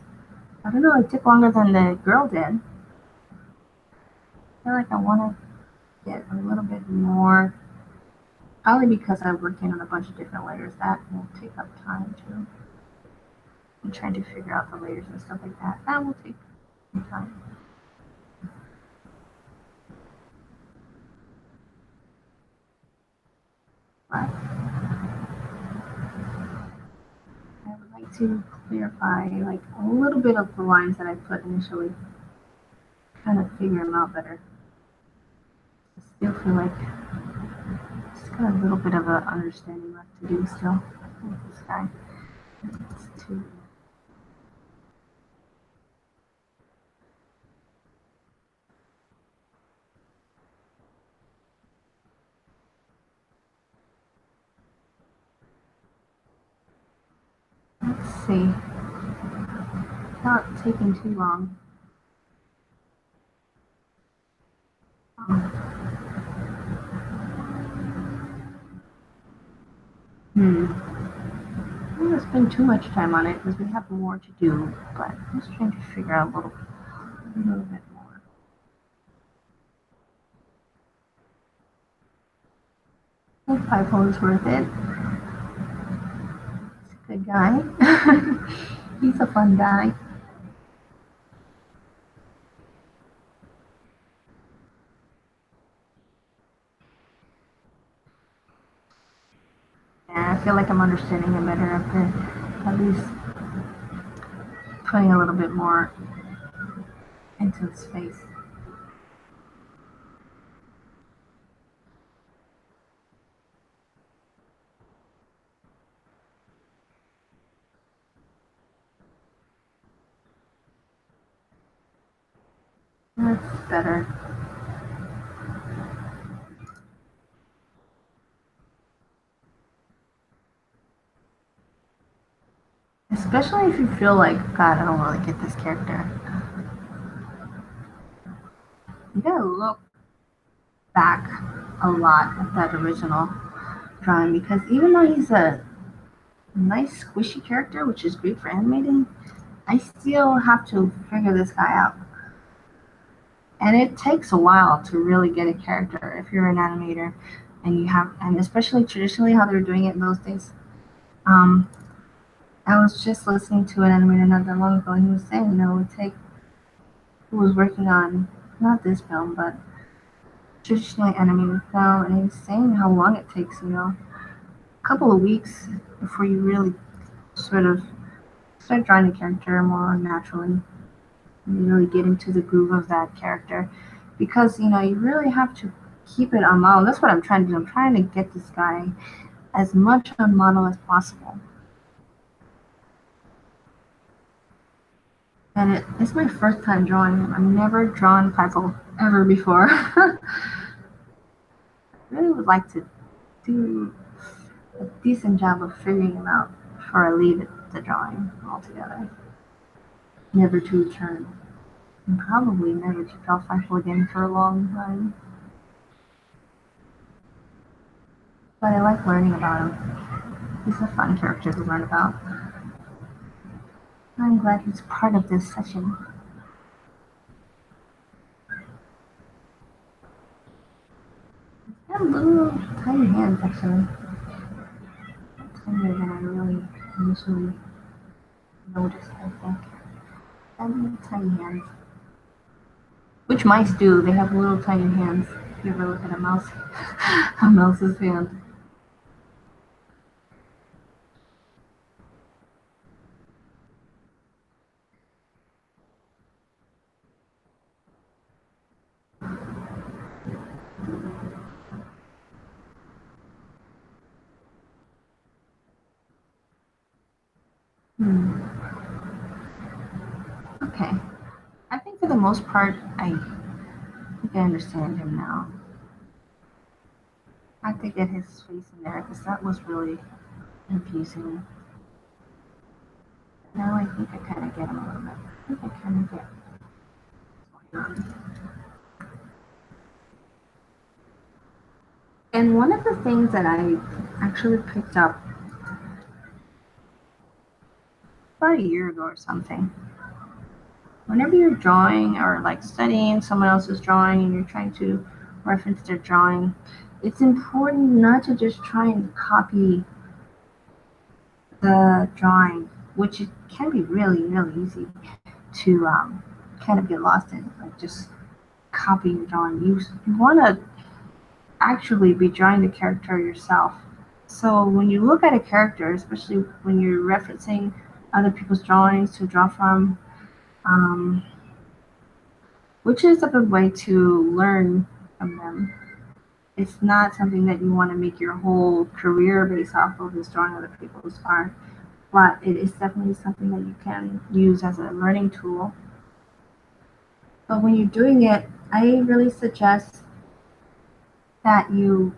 I don't know, it took longer than the girl did. I feel like I want to get a little bit more, probably because I'm working on a bunch of different layers. That will take up time too. I'm trying to figure out the layers and stuff like that. That will take some time. But I would like to clarify like a little bit of the lines that I put initially, kind of figure them out better. I still feel like it's got a little bit of an understanding left to do still with this guy. It's too. Let's see. Not taking too long. I don't want to spend too much time on it because we have more to do, but I'm just trying to figure out a little bit more. I think 5 is worth it. He's a good guy. He's a fun guy. Yeah, I feel like I'm understanding him better after at least putting a little bit more into his face. That's better. Especially if you feel like, God, I don't really get this character. You gotta look back a lot at that original drawing, because even though he's a nice squishy character, which is great for animating, I still have to figure this guy out. And it takes a while to really get a character if you're an animator and you have, and especially traditionally how they're doing it in those days. I was just listening to an animator not that long ago, and he was saying, it would take, who was working on not this film, but traditionally animated film, and he was saying how long it takes, a couple of weeks before you really sort of start drawing the character more naturally. And really get into the groove of that character, because you really have to keep it on model. That's what I'm trying to do. I'm trying to get this guy as much on model as possible. And it's my first time drawing him. I've never drawn Pickle ever before. I really would like to do a decent job of figuring him out before I leave the drawing altogether. Never to return. And probably never to draw Pickle again for a long time. But I like learning about him. He's a fun character to learn about. I'm glad he's part of this session. He's got little tiny hands, actually. Tinier than I really initially noticed, I think. Little tiny hands. Which mice do. They have little tiny hands. If you ever look at a mouse, a mouse's hand. Okay. I think for the most part, I think I understand him now. I have to get his face in there because that was really confusing. Now I think I kind of get him a little bit. I think I kind of get what's going on. And one of the things that I actually picked up about a year ago or something, whenever you're drawing or like studying someone else's drawing and you're trying to reference their drawing, it's important not to just try and copy the drawing, which it can be really, really easy to kind of get lost in, like just copying the drawing. You want to actually be drawing the character yourself. So when you look at a character, especially when you're referencing other people's drawings to draw from, which is a good way to learn from them. It's not something that you want to make your whole career based off of, is drawing other people's art, but it is definitely something that you can use as a learning tool. But when you're doing it, I really suggest that you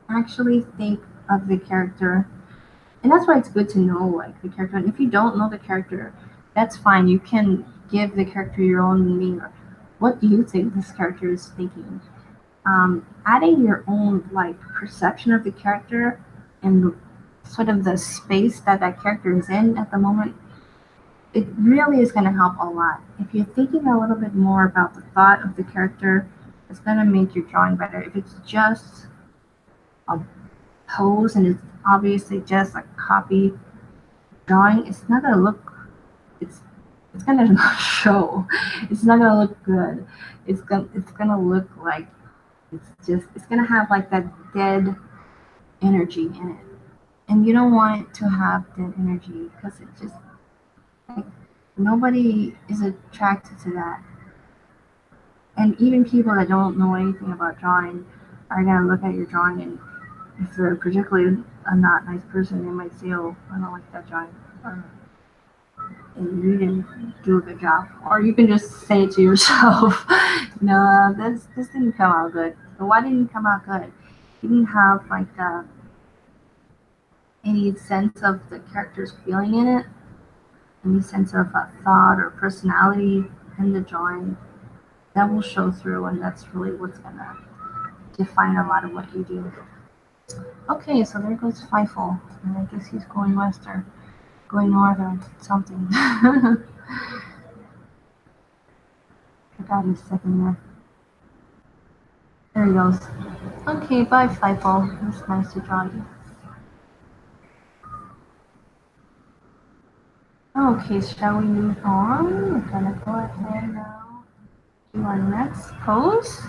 actually think of the character. And that's why it's good to know like the character. And if you don't know the character, that's fine. You can give the character your own meaning. What do you think this character is thinking? Adding your own like perception of the character and sort of the space that that character is in at the moment, it really is going to help a lot. If you're thinking a little bit more about the thought of the character, it's going to make your drawing better. If it's just a pose and it's obviously just a copy drawing, it's not going to look, it's going to show. It's not going to look good. It's going to look like it's going to have like that dead energy in it. And you don't want it to have dead energy because it just, like, Nobody is attracted to that. And even people that don't know anything about drawing are going to look at your drawing, and if they're particularly a not nice person, they might say, oh, I don't like that drawing. And you didn't do a good job. Or you can just say to yourself, no, this didn't come out good. So why didn't it come out good? You didn't have like any sense of the character's feeling in it, any sense of thought or personality in the drawing. That will show through, and that's really what's gonna define a lot of what you do. Okay, so there goes Feifel, and I guess he's going west or going north or something. Forgot his second there. There he goes. Okay, bye Feifel. It's nice to draw you. Okay, shall we move on? We're gonna go ahead now do our next pose.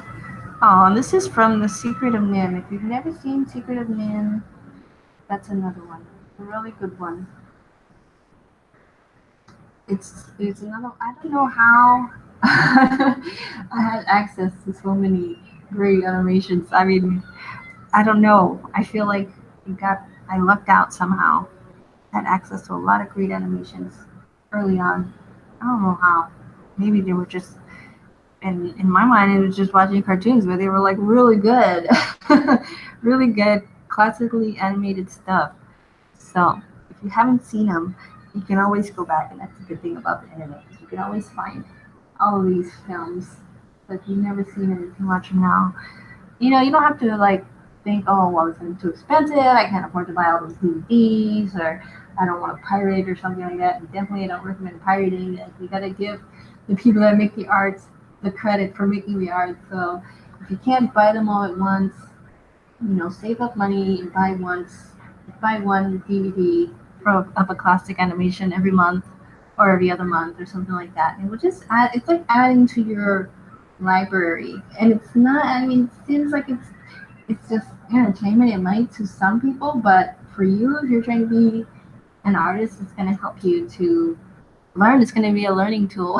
Oh, and this is from The Secret of Nim. If you've never seen Secret of Nim, that's another one. A really good one. It's another. I don't know how I had access to so many great animations. I mean, I don't know. I feel like I lucked out somehow. Had access to a lot of great animations early on. I don't know how. Maybe they were just in my mind it was just watching cartoons, but they were like really good, really good, classically animated stuff. So if you haven't seen them, you can always go back, and that's a good thing about the internet. You can always find all of these films. So if you've never seen it, you can watch them now. You know, you don't have to like think, oh, well, it's gonna be too expensive. I can't afford to buy all those DVDs, or I don't want to pirate or something like that. And definitely, I don't recommend pirating. You gotta give the people that make the art the credit for making the art. So if you can't buy them all at once, save up money and buy one DVD of a classic animation every month or every other month or something like that. And we'll just add. It's like adding to your library, and it's not. I mean, it seems like it's just entertainment. It might to some people, but for you, if you're trying to be an artist, it's going to help you to learn. It's going to be a learning tool,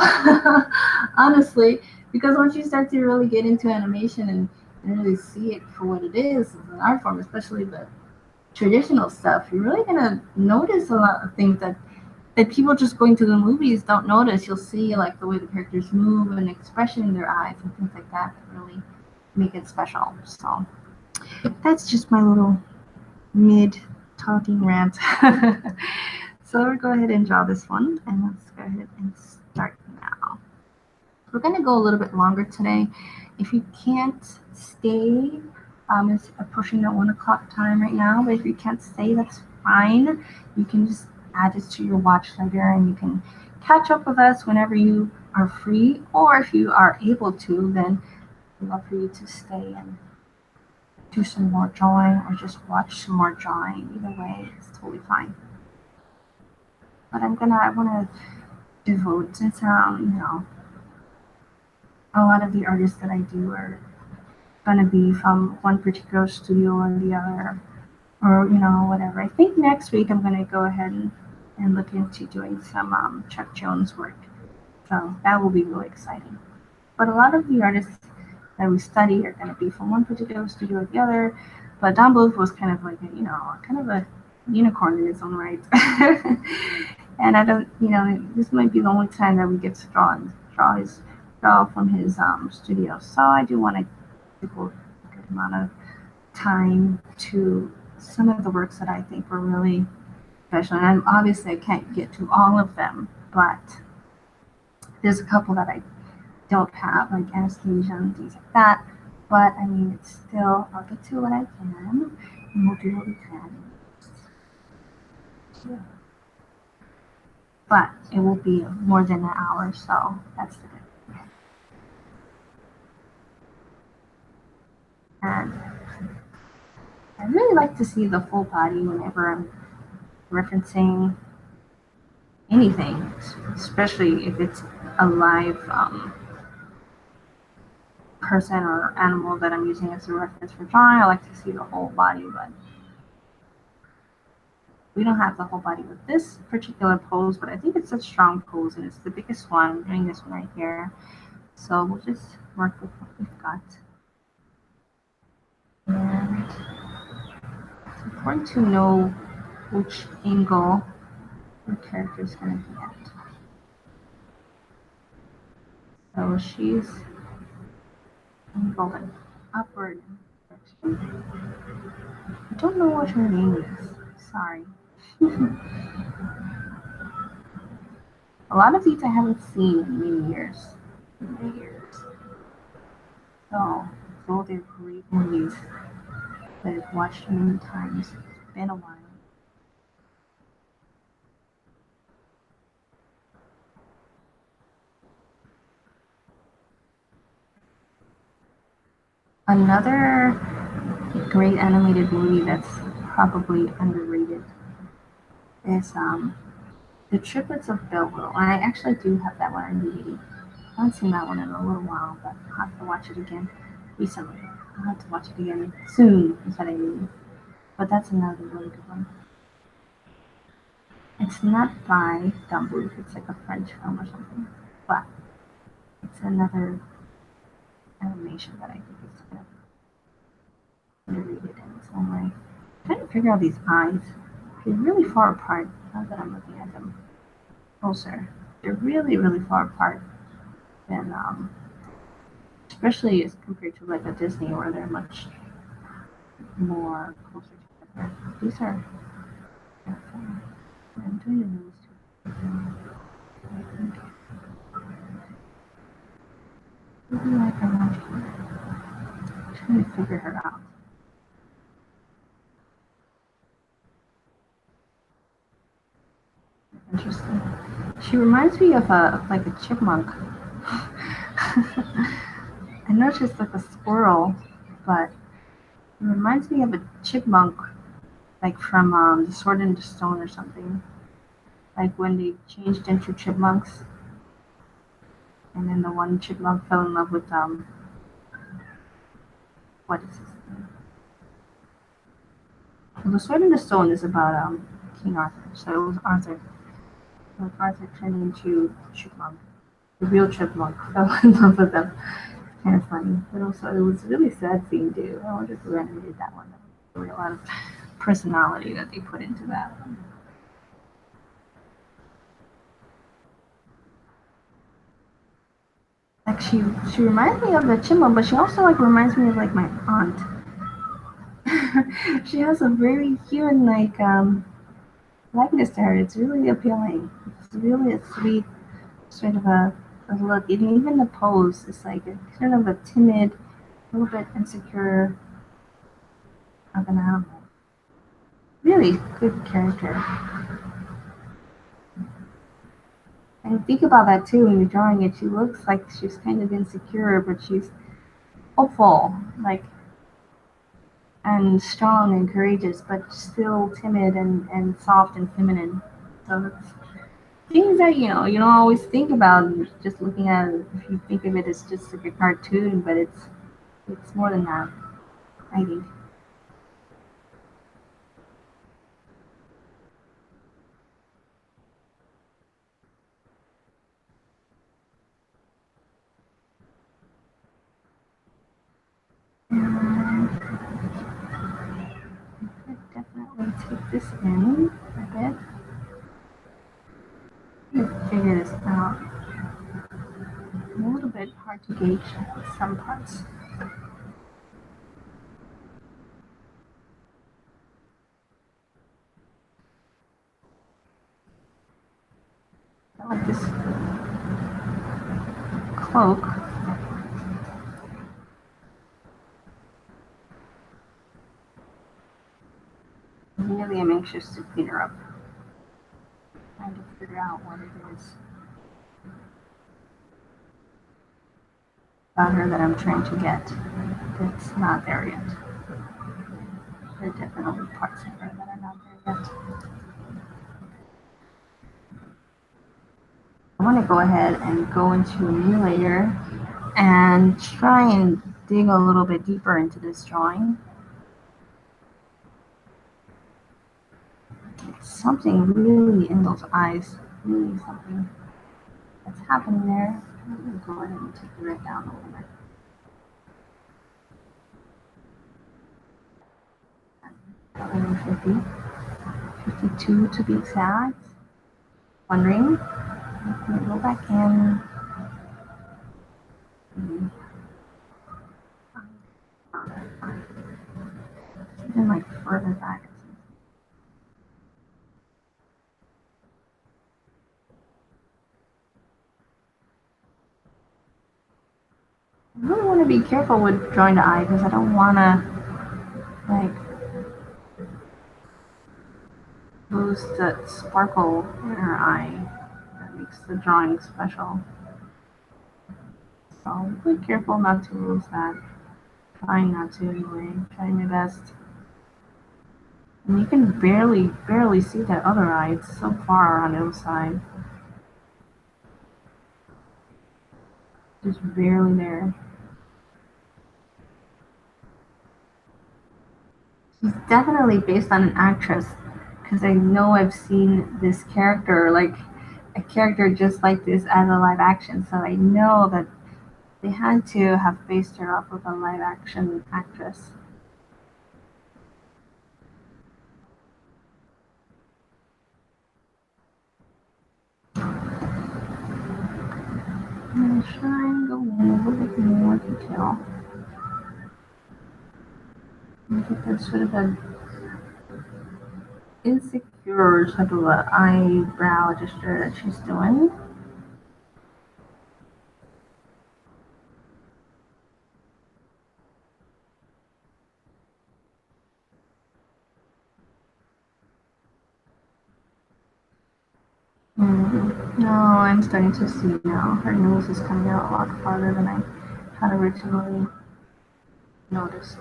honestly, because once you start to really get into animation and really see it for what it is as an art form, especially the traditional stuff, you're really going to notice a lot of things that people just going to the movies don't notice. You'll see like the way the characters move and expression in their eyes and things like that really make it special. So that's just my little mid talking rant. So we'll go ahead and draw this one, and let's go ahead and start now. We're going to go a little bit longer today. If you can't stay, it's approaching the 1 o'clock time right now, but if you can't stay, that's fine. You can just add this to your watch later, and you can catch up with us whenever you are free, or if you are able to, then we'd love for you to stay and do some more drawing or just watch some more drawing. Either way, it's totally fine. But I want to devote, since a lot of the artists that I do are going to be from one particular studio or the other, or whatever. I think next week I'm going to go ahead and look into doing some Chuck Jones work. So that will be really exciting. But a lot of the artists that we study are going to be from one particular studio or the other. But Don Bluth was kind of like a unicorn in his own right. And I don't, this might be the only time that we get to draw from his studio. So I do want to devote a good amount of time to some of the works that I think were really special. And obviously I can't get to all of them, but there's a couple that I don't have, like Anastasia and things like that. But I mean, it's still, I'll get to what I can, and we'll do what we can. Yeah. But it will be more than an hour, so that's the good. And I really like to see the full body whenever I'm referencing anything, especially if it's a live person or animal that I'm using as a reference for drawing. I like to see the whole body, but We don't have the whole body with this particular pose, but I think it's a strong pose and it's the biggest one. I'm doing this one right here. So we'll just work with what we've got. And it's important to know which angle your character is going to be at. So she's angled upward direction. I don't know what her name is. Sorry. A lot of these I haven't seen in many years. So they're great movies that I've watched many times. It's been a while. Another great animated movie that's probably underrated is The Triplets of Belleville. I actually do have that one on DVD. I haven't seen that one in a little while, but I'll have to watch it again recently. I'll have to watch it again soon, is what I mean. But that's another really good one. It's not by Bluth, it's like a French film or something. But it's another animation that I think is kind of underrated in its own way. I'm trying to figure out these eyes. They're really far apart now that I'm looking at them closer. They're really, really far apart. And especially as compared to like a Disney where they're much more closer together. These are I'm doing the nose too. I think maybe like around here. I'm trying to figure her out. Interesting. She reminds me of like a chipmunk. I know she's like a squirrel, but it reminds me of a chipmunk, like from The Sword and the Stone or something. Like when they changed into chipmunks, and then the one chipmunk fell in love with what is his name? Well, The Sword and the Stone is about King Arthur, so it was Arthur. Like Arthur turned into chipmunk. The real chipmunk fell in love with them. Kind of funny, but also it was a really sad scene too. I wonder who animated that one. There was a lot of personality that they put into that one. Like she reminds me of the chipmunk, but she also like reminds me of like my aunt. She has a very human like likeness to her. It's really appealing. It's really a sweet sort of a look, and even the pose is like a kind of a timid, a little bit insecure of an animal. Really good character. And think about that too when you're drawing it. She looks like she's kind of insecure, but she's hopeful, like, and strong and courageous, but still timid and soft and feminine. So it's things that you don't always think about just looking at it. If you think of it as just like a cartoon, but it's more than that, I think. Definitely take this in a bit. Figure this out. A little bit hard to gauge some parts. I like this cloak. Really am anxious to clean her up. Trying to figure out what it is about her that I'm trying to get. It's not there yet. There are definitely parts of her that are not there yet. I want to go ahead and go into a new layer and try and dig a little bit deeper into this drawing. something really in those eyes. Really something that's happening there. I'm going to go ahead and take the red down a little bit. 150, 52 to be exact. Wondering. I'm going to go back in. Even like further back. I really want to be careful with drawing the eye because I don't want to like lose the sparkle in her eye that makes the drawing special. So be careful not to lose that. Trying not to anyway. Trying my best. And you can barely see that other eye. It's so far on the other side. Just barely there. She's definitely based on an actress because I know I've seen this character, like a character just like this as a live action. So I know that they had to have based her off of a live action actress. I'm going to try and go in a little bit more detail. I think that's sort of an insecure type of an eyebrow gesture that she's doing. No, I'm starting to see now. Her nose is coming out a lot farther than I had originally noticed.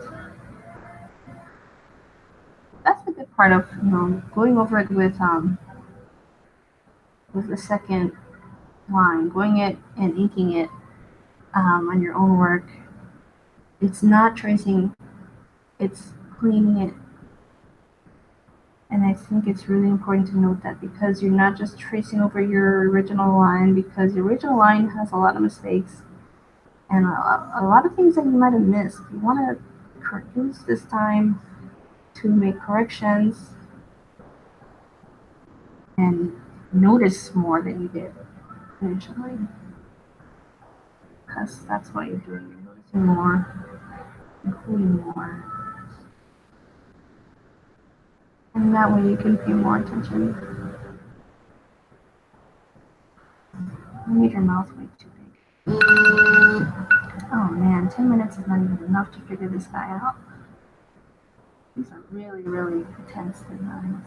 That's the good part of going over it with the second line, going it and inking it on your own work. It's not tracing; it's cleaning it. And I think it's really important to note that because you're not just tracing over your original line, because the original line has a lot of mistakes and a lot of things that you might have missed. You want to use this time to make corrections and notice more than you did initially. Because that's what you're doing. You're noticing more, including more. And that way you can pay more attention. You made your mouth way too big. Oh man, 10 minutes is not even enough to figure this guy out. These are really intense designs.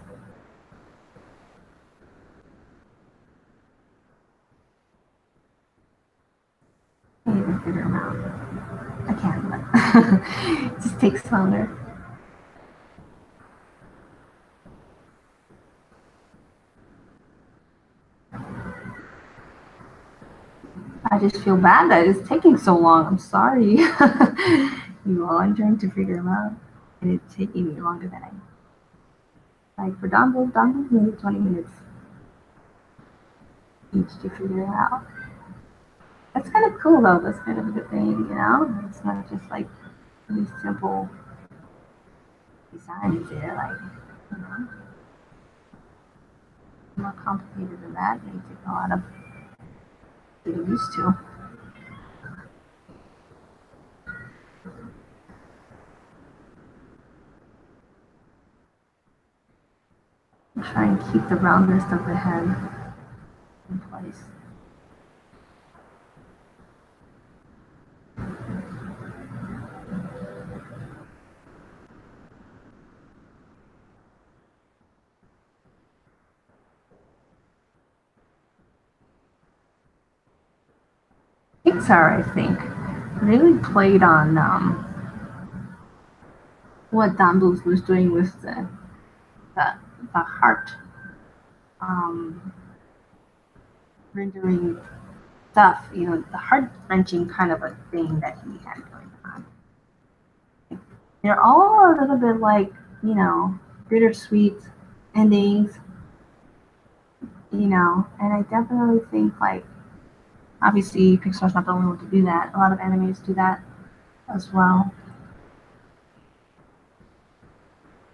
I can't even figure them out. I can, but it just takes longer. I just feel bad that it's taking so long. I'm sorry. You all, I'm trying to figure them out. And it's taking me longer than like for Donald maybe 20 minutes each to figure it out. That's kind of cool though. That's kind of a good thing, It's not just like these simple designs there, like, more complicated than that. They take a lot of getting used to. Try and keep the roundness of the head in place. Pixar, I think, really played on what Don Bluth was doing with the heart rendering stuff, the heart-wrenching kind of a thing that he had going on. They're all a little bit like, bittersweet endings, you know, and I definitely think, like, obviously Pixar's not the only one to do that. A lot of animes do that as well,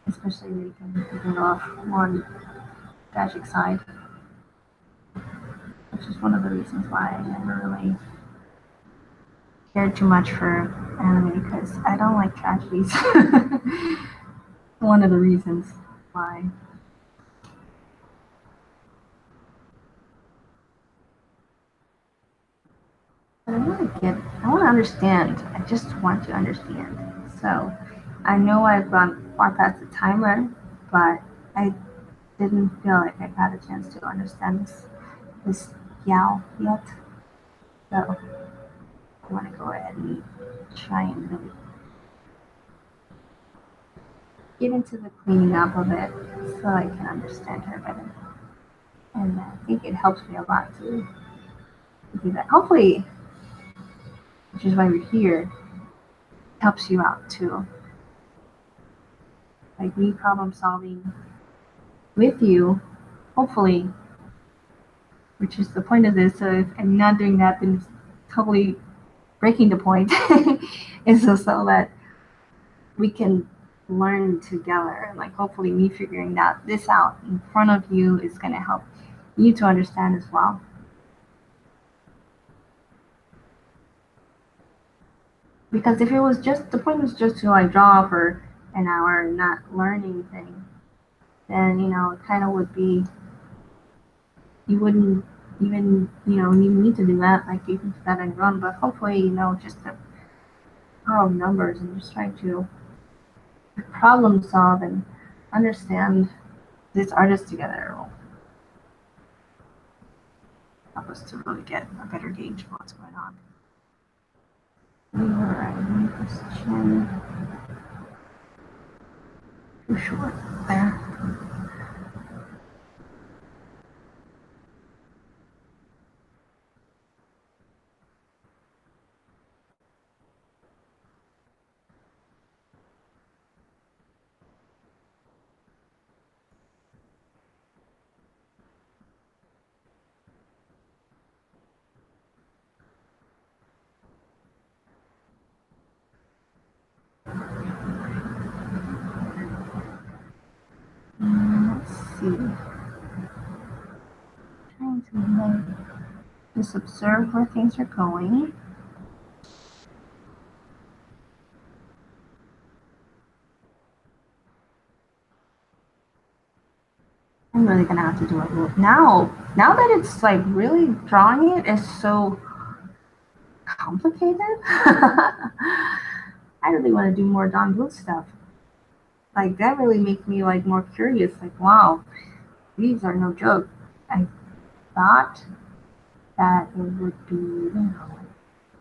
especially when you can go off one tragic side, which is one of the reasons why I never really cared too much for anime, because I don't like tragedies. One of the reasons why. But I want to understand. I just want to understand. So I know I've gone far past the timer, but I didn't feel like I got a chance to understand this Yao yet. So I want to go ahead and try and really get into the cleaning up of it so I can understand her better. And I think it helps me a lot to do that. Hopefully, which is why we're here, helps you out too. Like me problem solving with you, hopefully, which is the point of this. So if I'm not doing that, then it's totally breaking the point. Is so that we can learn together. And like hopefully me figuring this out in front of you is going to help you to understand as well. Because if it was just, the point was just to like draw for an hour and not learn anything, then, you know, it kind of would be, you wouldn't even, you know, even need to do that, like you can do that and run. But hopefully, you know, just the power of numbers and just trying to problem solve and understand this artist together will help us to really get a better gauge of what's going on. Alright, question. Too short there. Let's see. Trying to like just observe where things are going. I'm really gonna have to do it now. Now that it's like really drawing it is so complicated. I really want to do more Don Bluth stuff. Like that really makes me like more curious. Like wow, these are no joke. I thought that it would be, you know,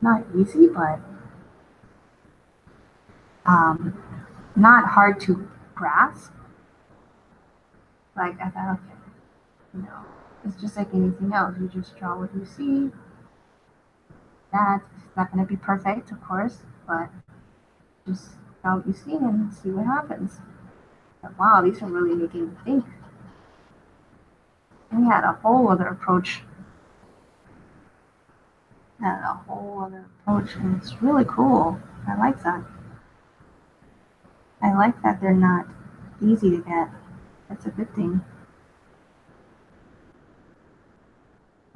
not easy, but not hard to grasp. Like I thought, okay, you know, it's just like anything else. You just draw what you see. That's not going to be perfect, of course, but just draw what you see and see what happens. But wow, these are really making me think. And we had a whole other approach. And it's really cool. I like that. I like that they're not easy to get. That's a good thing.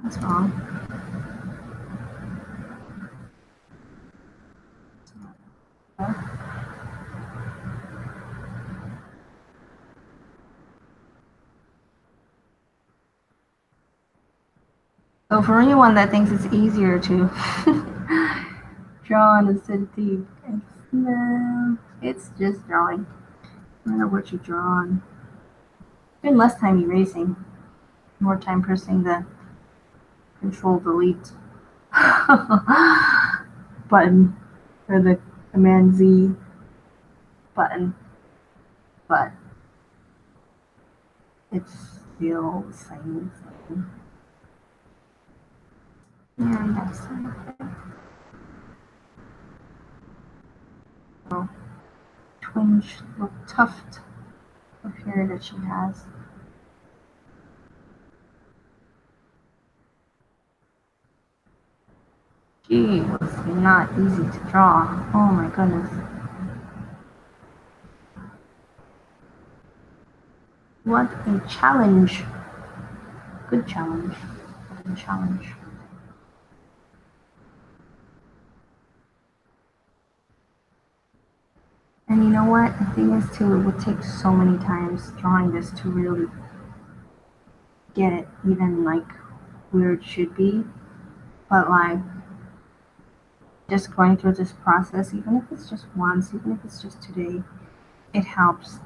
What's wrong? So for anyone that thinks it's easier to draw on instead of tape, it's just drawing. No matter what you draw on. Spend less time erasing, more time pressing the Control Delete button or the Command Z button, but it's still the same thing. And that's it. So, twinge, little tuft of hair that she has. She was not easy to draw. Oh my goodness. What a challenge. Good challenge. Good challenge. And you know what? The thing is too, it would take so many times drawing this to really get it even like where it should be. But like just going through this process, even if it's just once, even if it's just today, it helps.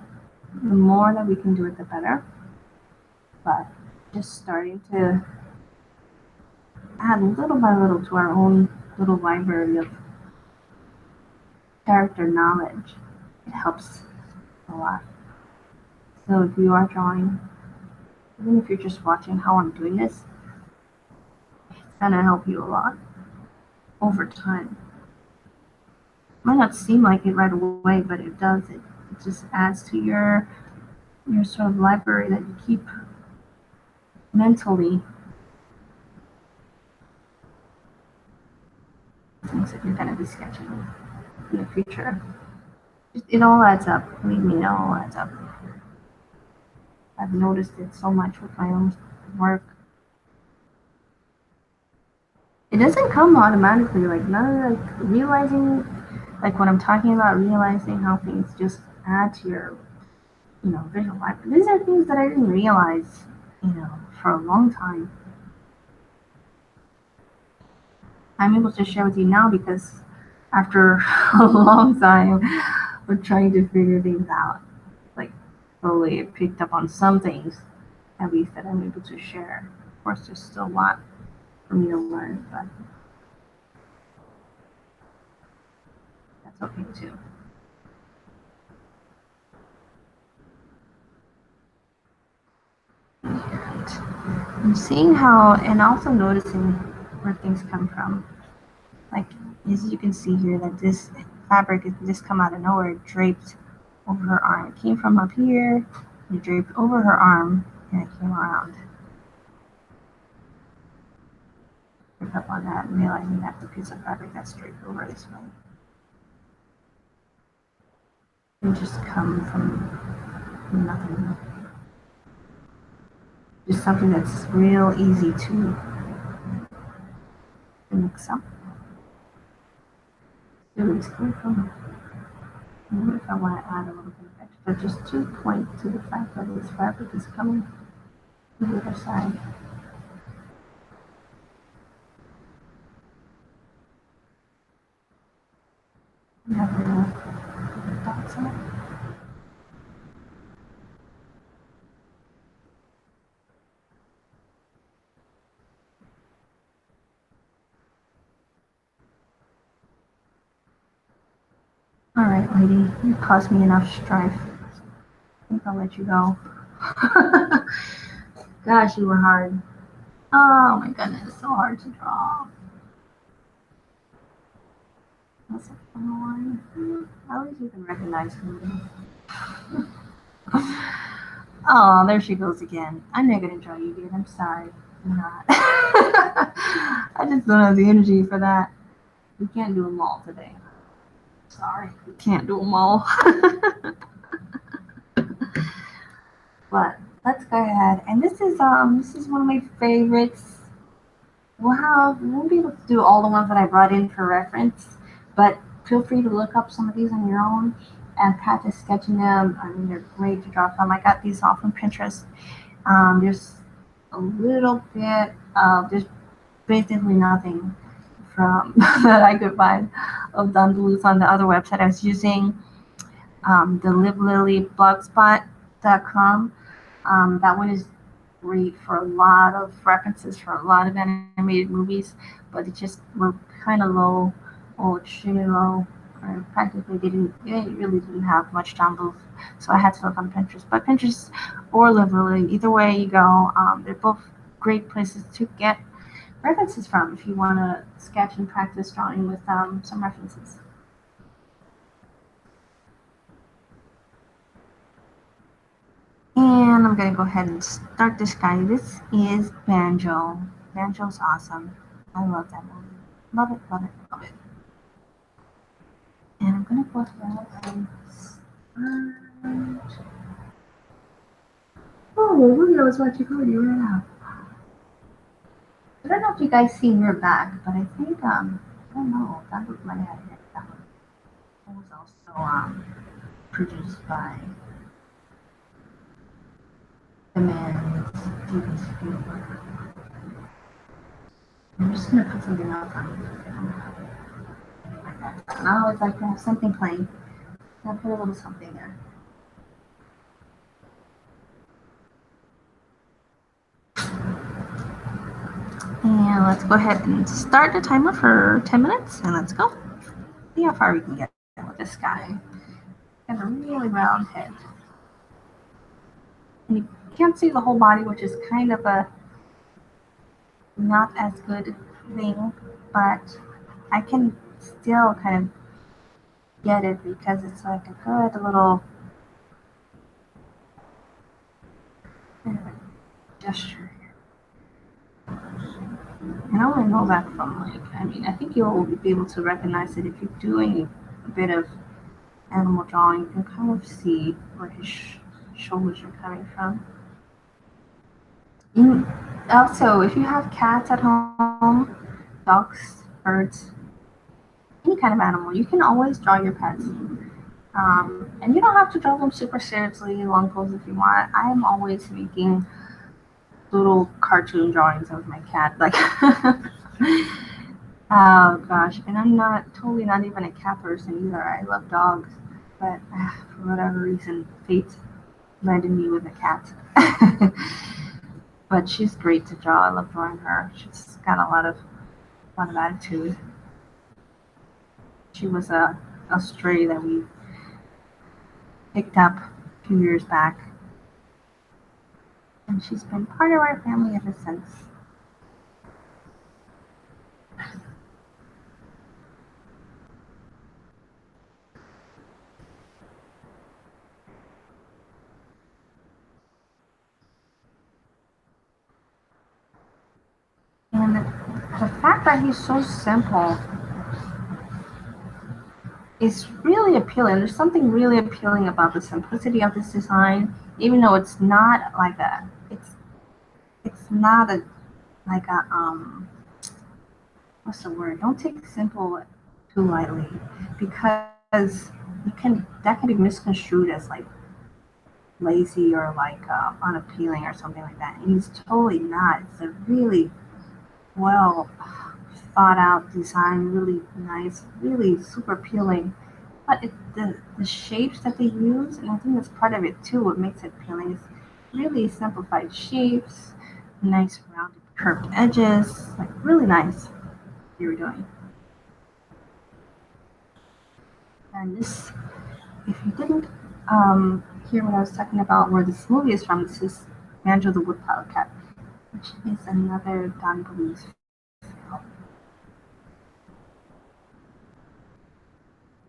The more that we can do it, the better. But just starting to add little by little to our own little library of character knowledge, it helps a lot. So if you are drawing, even if you're just watching how I'm doing this, it's gonna help you a lot over time. Might not seem like it right away, but it does. It just adds to your sort of library that you keep mentally, things that you're going to be sketching in the future. It all adds up. Believe me, it all adds up. I've noticed it so much with my own work. It doesn't come automatically, like none of like realizing, like when I'm talking about realizing how things just add to your, visual library. These are things that I didn't realize, for a long time. I'm able to share with you now because after a long time of trying to figure things out, like slowly I picked up on some things, at least that I'm able to share. Of course, there's still a lot for me to learn, but that's okay too. And I'm seeing how, and also noticing where things come from. Like, as you can see here, that this fabric is just come out of nowhere, draped over her arm. It came from up here, it draped over her arm, and it came around. Pick up on that and realizing that's a piece of fabric that's draped over this way. And just come from nothing. Just something that's real easy to mix up. So it's coming from. Maybe if I want to add a little bit of extra, just to point to the fact that this fabric is coming from the other side. You have little dots on it. All right, lady, you caused me enough strife. I think I'll let you go. Gosh, you were hard. Oh my goodness, so hard to draw. That's a fun one. At least you can recognize me. Oh, there she goes again. I'm not gonna draw you again. I'm sorry. I'm not. I just don't have the energy for that. We can't do them all today. Sorry, we can't do them all. But let's go ahead. And this is one of my favorites. We won't be able to do all the ones that I brought in for reference, but feel free to look up some of these on your own and practice sketching them. I mean, they're great to draw from. I got these all from Pinterest. There's a little bit of, there's basically nothing from that I could find of Don Bluth on the other website I was using, the livelily.blogspot.com. That one is great for a lot of references for a lot of animated movies, but it just were kind of low or extremely low. Or practically really didn't have much John Bluth, so I had to look on Pinterest. But Pinterest or Livelily, either way you go, they're both great places to get references from if you want to sketch and practice drawing with some references. And I'm going to go ahead and start this guy. This is Banjo. Banjo's awesome. I love that movie. Love it, love it, love it. And I'm gonna go ahead and start. Oh, look, I was watching Cody right now. I don't know if you guys see your back, but I think I don't know. That was my head. That was also produced by the man Steven Spielberg. I'm just gonna put something else on. I always like to have something playing. I'll put a little something there. And let's go ahead and start the timer for 10 minutes and let's go. See how far we can get with this guy. Got a really round head. And you can't see the whole body, which is kind of a not as good thing, but I can still kind of get it because it's like a good little gesture. And I only know that from I think you'll be able to recognize it if you're doing a bit of animal drawing. You can kind of see where his shoulders are coming from. Also, if you have cats at home, dogs, birds, any kind of animal, you can always draw your pets. And you don't have to draw them super seriously, long pose if you want. I am always making little cartoon drawings of my cat. Like, oh gosh, and I'm totally not even a cat person either. I love dogs, but for whatever reason, fate landed me with a cat. But she's great to draw. I love drawing her. She's got a lot of attitude. She was a stray that we picked up a few years back, and she's been part of our family ever since. And the fact that he's so simple is really appealing. There's something really appealing about the simplicity of this design, even though it's not like it's not a like a what's the word? Don't take simple too lightly, because that can be misconstrued as like lazy or like unappealing or something like that. And he's totally not. It's a really well thought out design, really nice, really super appealing. But the shapes that they use, and I think that's part of it too, what makes it appealing, is really simplified shapes, nice rounded curved edges, like really nice. You're doing. And this, if you didn't hear what I was talking about, where this movie is from, this is Banjo the Woodpile Cat, which is another Don Bluth film.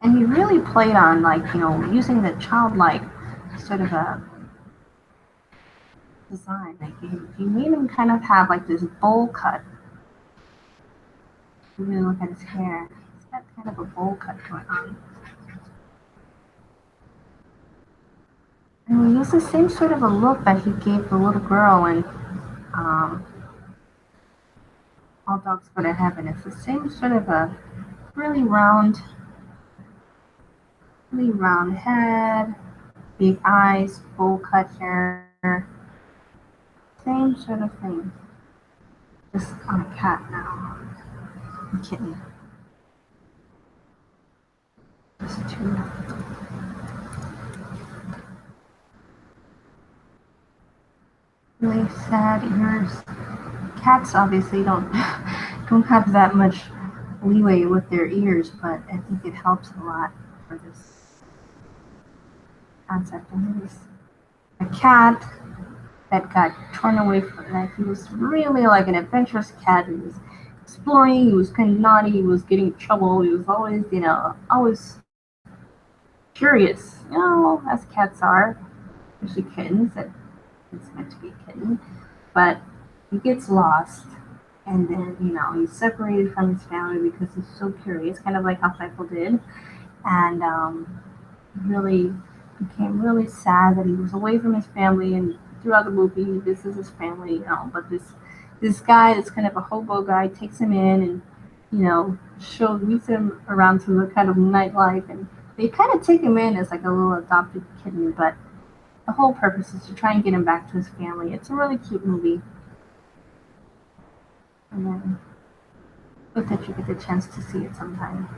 And he really played on using the childlike sort of a design. Like he made him kind of have like this bowl cut. If you really look at his hair, he's got kind of a bowl cut going on. And he used the same sort of a look that he gave the little girl in All Dogs Go to Heaven. It's the same sort of a really round head, big eyes, bowl cut hair. Same sort of thing. Just on a cat now. A kitten. Just two. Really sad ears. Cats obviously don't have that much leeway with their ears, but I think it helps a lot for this concept. And there's a cat that got torn away from that. He was really like an adventurous cat. He was exploring, he was kind of naughty, he was getting in trouble, he was always, always curious, as cats are, especially kittens. That it's meant to be a kitten, but he gets lost, and then he's separated from his family because he's so curious, kind of like how Michael did, and really became really sad that he was away from his family. And throughout the movie, this is his family, but this guy, this kind of a hobo guy, takes him in and leads him around to the kind of nightlife, and they kind of take him in as like a little adopted kitten, but the whole purpose is to try and get him back to his family. It's a really cute movie, and then hope that you get the chance to see it sometime.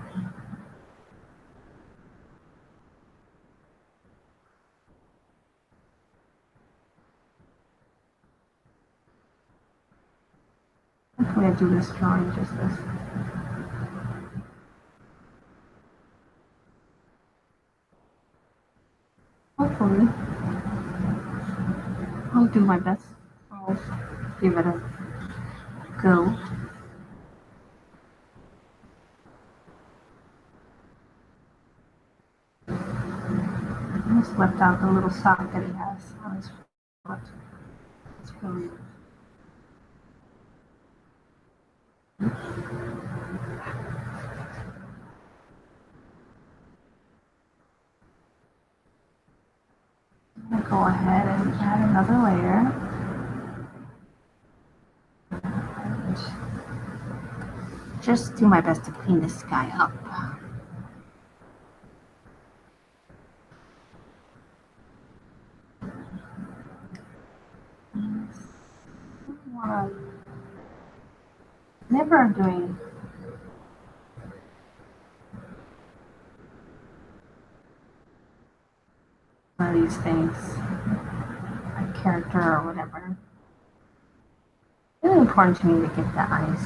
Hopefully, I do this drawing justice. Hopefully, I'll do my best. I'll give it a go. I just left out the little sock that he has on his foot. It's really. I'm gonna go ahead and add another layer. And just do my best to clean this guy up. Whenever I'm doing one of these things, a character or whatever, it's really important to me to get the eyes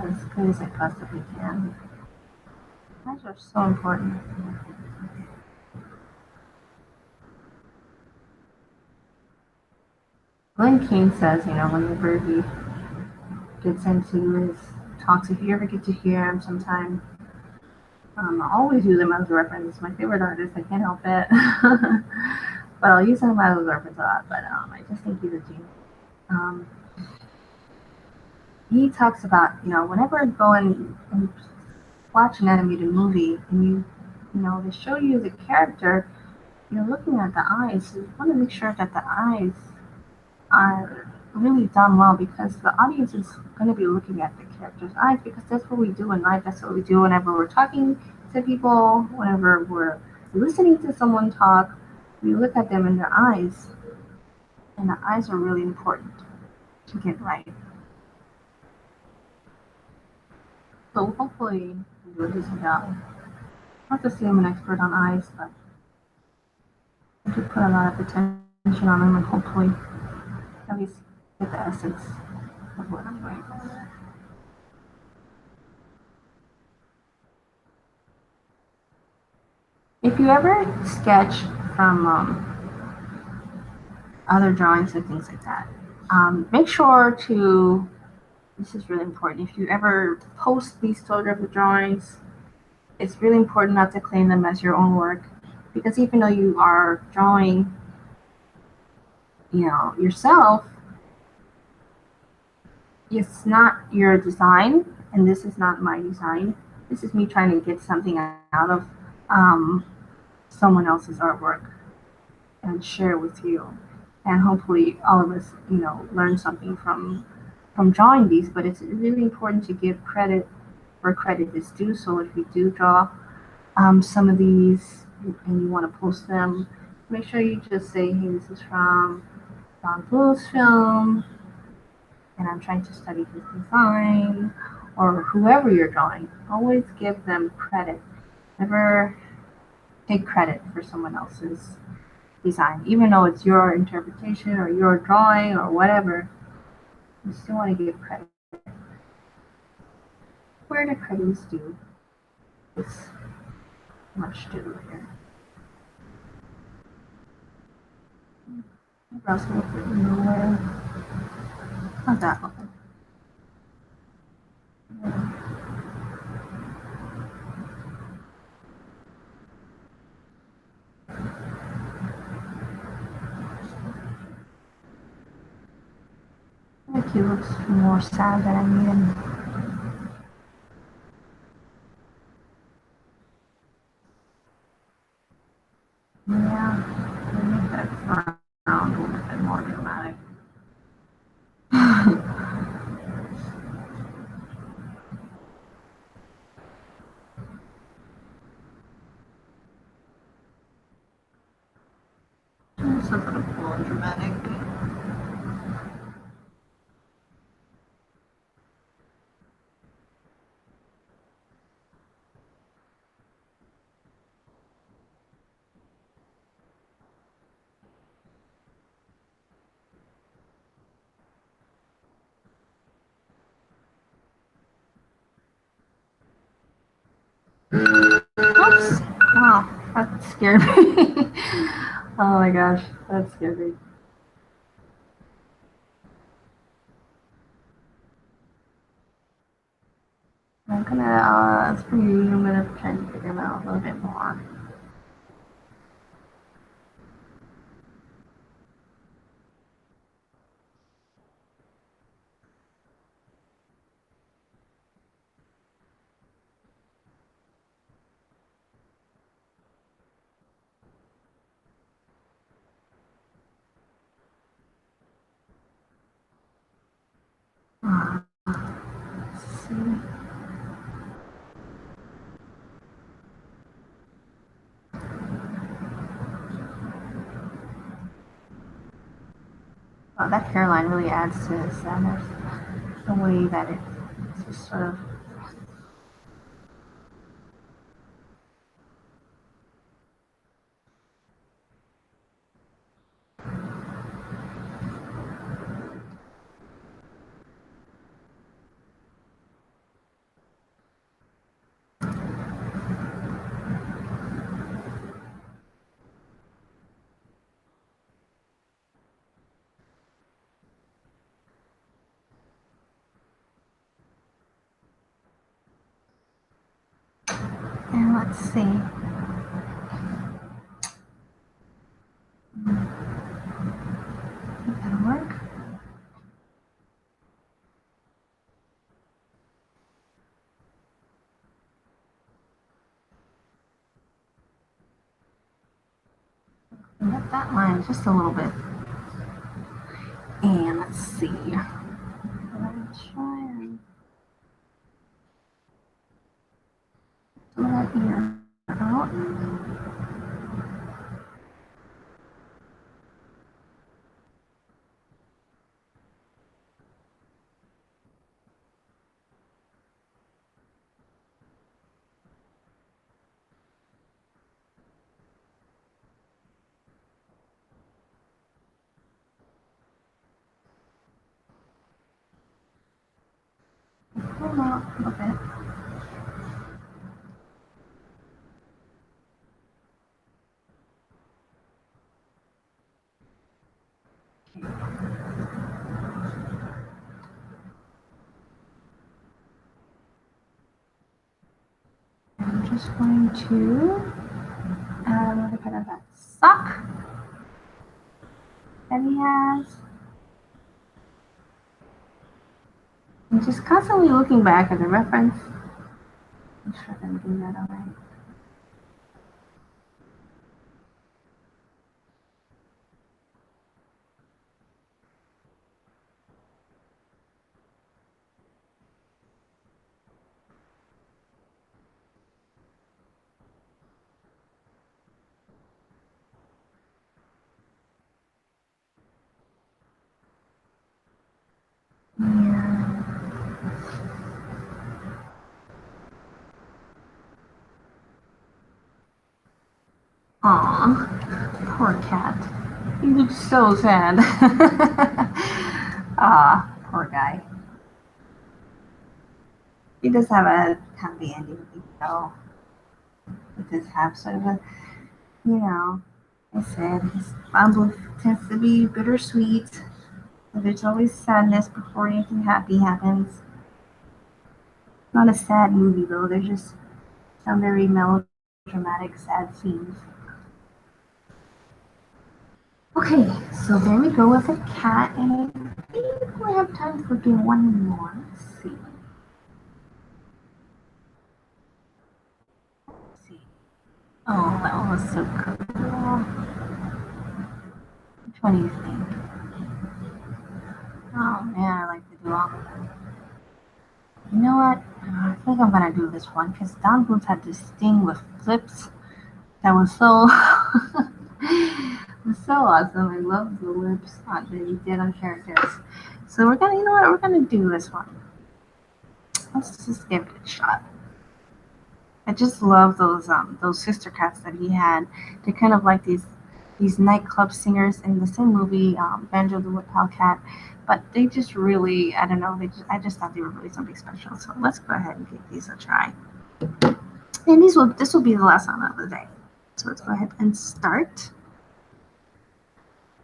as good as I possibly can. Eyes are so important. Glenn Keane says, whenever he gets into his talks, if you ever get to hear him sometime, I always use him as a reference. It's my favorite artist. I can't help it. But I'll use him as a reference a lot. But I just think he's a genius. He talks about, whenever you go and watch an animated movie and they show you the character, you're looking at the eyes. You want to make sure that the eyes are really done well, because the audience is going to be looking at the character's eyes, because that's what we do in life. That's what we do whenever we're talking to people, whenever we're listening to someone talk. We look at them in their eyes, and the eyes are really important to get right. So hopefully I do a decent job. Not to say I'm an expert on eyes, but I do put a lot of attention on them, and hopefully at least get the essence of what I'm doing. If you ever sketch from other drawings and things like that, make sure to, this is really important, if you ever post these photograph drawings, it's really important not to claim them as your own work, because even though you are drawing, yourself, it's not your design, and this is not my design. This is me trying to get something out of someone else's artwork and share with you. And hopefully all of us, learn something from drawing these. But it's really important to give credit where credit is due. So if you do draw some of these and you want to post them, make sure you just say, hey, this is from Don Bluth's film, and I'm trying to study his design, or whoever you're drawing. Always give them credit. Never take credit for someone else's design, even though it's your interpretation or your drawing or whatever. You still want to give credit where the credit is due. It's much due here. What else can we put in there? Not that one. he looks more sad than I need. Yeah, I make that frown a little bit more dramatic. Just a little more dramatic. Oops! Wow, that scared me. Oh my gosh, that scared me. I'm gonna, it's pretty, I'm gonna try and figure them out a little bit more. Let's see. Oh, that hairline really adds to the sadness. The way that it's just sort of. And let's see. Think that'll work. Clean up that line just a little bit. And let's see. I'm gonna try and some of that ear out. Pull them out a little bit. I'm just going to add a little bit of that sock that he has. And just constantly looking back at the reference. I'm sure I'm doing that all right. Yeah. Aw, poor cat. He looks so sad. Ah, poor guy. He does have a happy ending, though. It does have sort of a, I said, his Bluth tends to be bittersweet. So there's always sadness before anything happy happens. Not a sad movie, though. There's just some very melodramatic, sad scenes. Okay, So there we go with a cat, and I think we have time for doing one more. Let's see. Oh, that one was so cool. Which one do you think? Oh man, I like to do all of them. You know what? I think I'm gonna do this one because Don Bluth had this thing with flips that was so was so awesome. I love the lips that he did on characters. So we're gonna, you know what? We're gonna do this one. Let's just give it a shot. I just love those sister cats that he had. They're kind of like these nightclub singers in the same movie, Banjo the Woodpile Cat. But they just really, I don't know, I just thought they were really something special. So let's go ahead and give these a try. And this will be the last one of the day. So let's go ahead and start.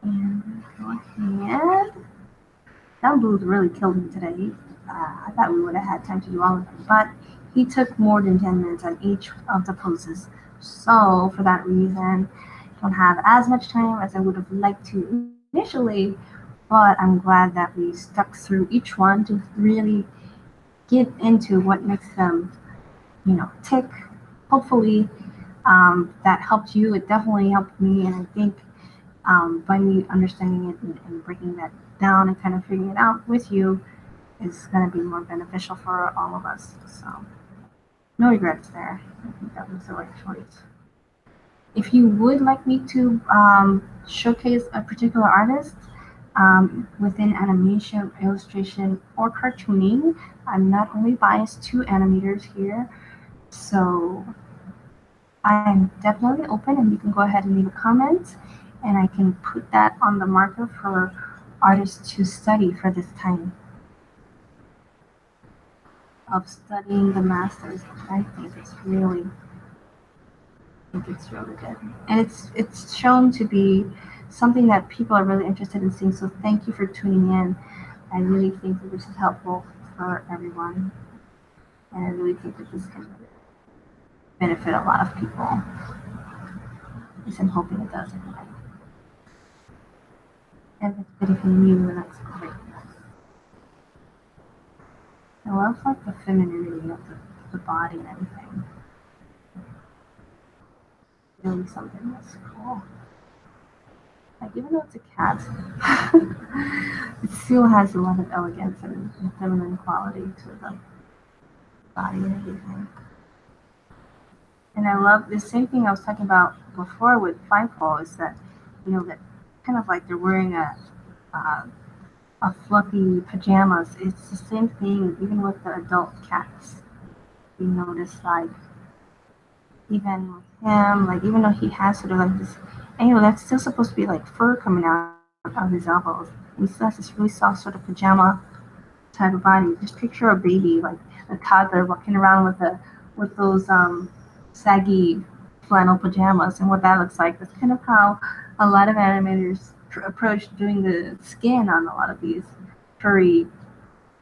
And go ahead. Don Bluth really killed me today. I thought we would have had time to do all of them, but he took more than 10 minutes on each of the poses. So for that reason, I don't have as much time as I would have liked to initially, but I'm glad that we stuck through each one to really get into what makes them, tick. Hopefully, that helped you. It definitely helped me, and I think by me understanding it and breaking that down and kind of figuring it out with you is going to be more beneficial for all of us. So no regrets there. I think that was the right choice. If you would like me to showcase a particular artist within animation, illustration, or cartooning, I'm not only biased to animators here, so I'm definitely open, and you can go ahead and leave a comment, and I can put that on the marker for artists to study for this time of studying the masters. I think it's really good, and it's shown to be something that people are really interested in seeing. So thank you for tuning in. I really think that this is helpful for everyone, and I really think that this can benefit a lot of people. At least I'm hoping it does anyway. And if it's benefiting you, then that's great. I love like the femininity of the body and everything. Really something that's cool. Like even though it's a cat, it still has a lot of elegance and feminine quality to the body and everything. And I love the same thing I was talking about before with Fightful is that, that kind of like they're wearing a fluffy pajamas. It's the same thing even with the adult cats. You notice like even with him, like even though he has sort of like this, and that's still supposed to be like fur coming out of his elbows. And he still has this really soft sort of pajama type of body. Just picture a baby, like a toddler walking around with those saggy flannel pajamas, and what that looks like. That's kind of how a lot of animators approach doing the skin on a lot of these furry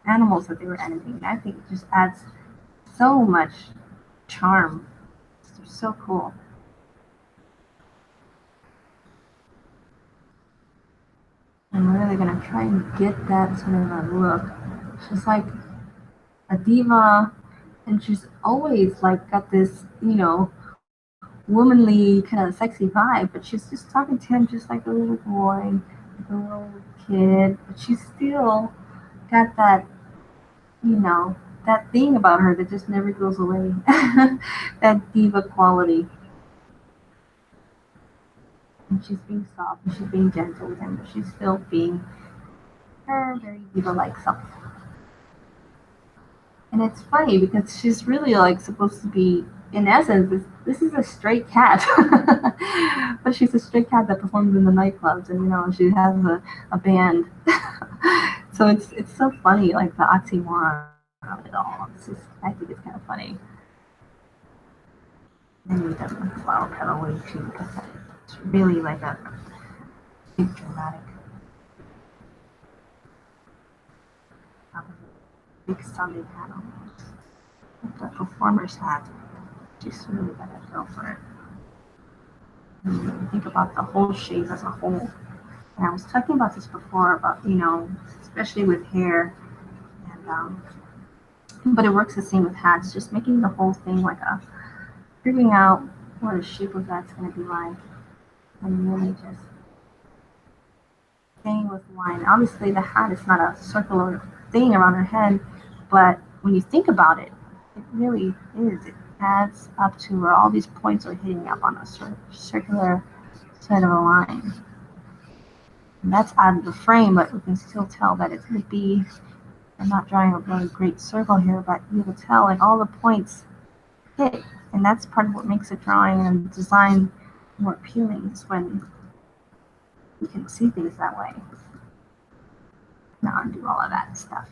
animals that they were animating. I think it just adds so much charm. It's so cool. I'm really gonna try and get that sort of a look. She's like a diva, and she's always like got this, womanly kind of sexy vibe, but she's just talking to him just like a little boy, like a little kid, but she's still got that, that thing about her that just never goes away. That diva quality. And she's being soft and she's being gentle with him, but she's still being her very diva-like self. And it's funny because she's really like supposed to be, in essence, this is a stray cat, but she's a stray cat that performs in the nightclubs, and she has a band. So it's so funny, like the oxymoron of it all. I think it's kind of funny. And we done the flower petal way too, because it's really like a big dramatic, big Sunday hat almost. Like the performer's hat. She's really gotta go for it. And you think about the whole shape as a whole. And I was talking about this before about, especially with hair and but it works the same with hats, just making the whole thing like figuring out what the shape of that's going to be like, and really just staying with the line. Obviously, the hat is not a circular thing around her head, but when you think about it, it really is. It adds up to where all these points are hitting up on a circular side of a line. And that's out of the frame, but we can still tell that it's going to be. I'm not drawing a really great circle here, but you can tell like all the points hit, and that's part of what makes a drawing and design more appealing is when you can see things that way. Now undo all of that stuff.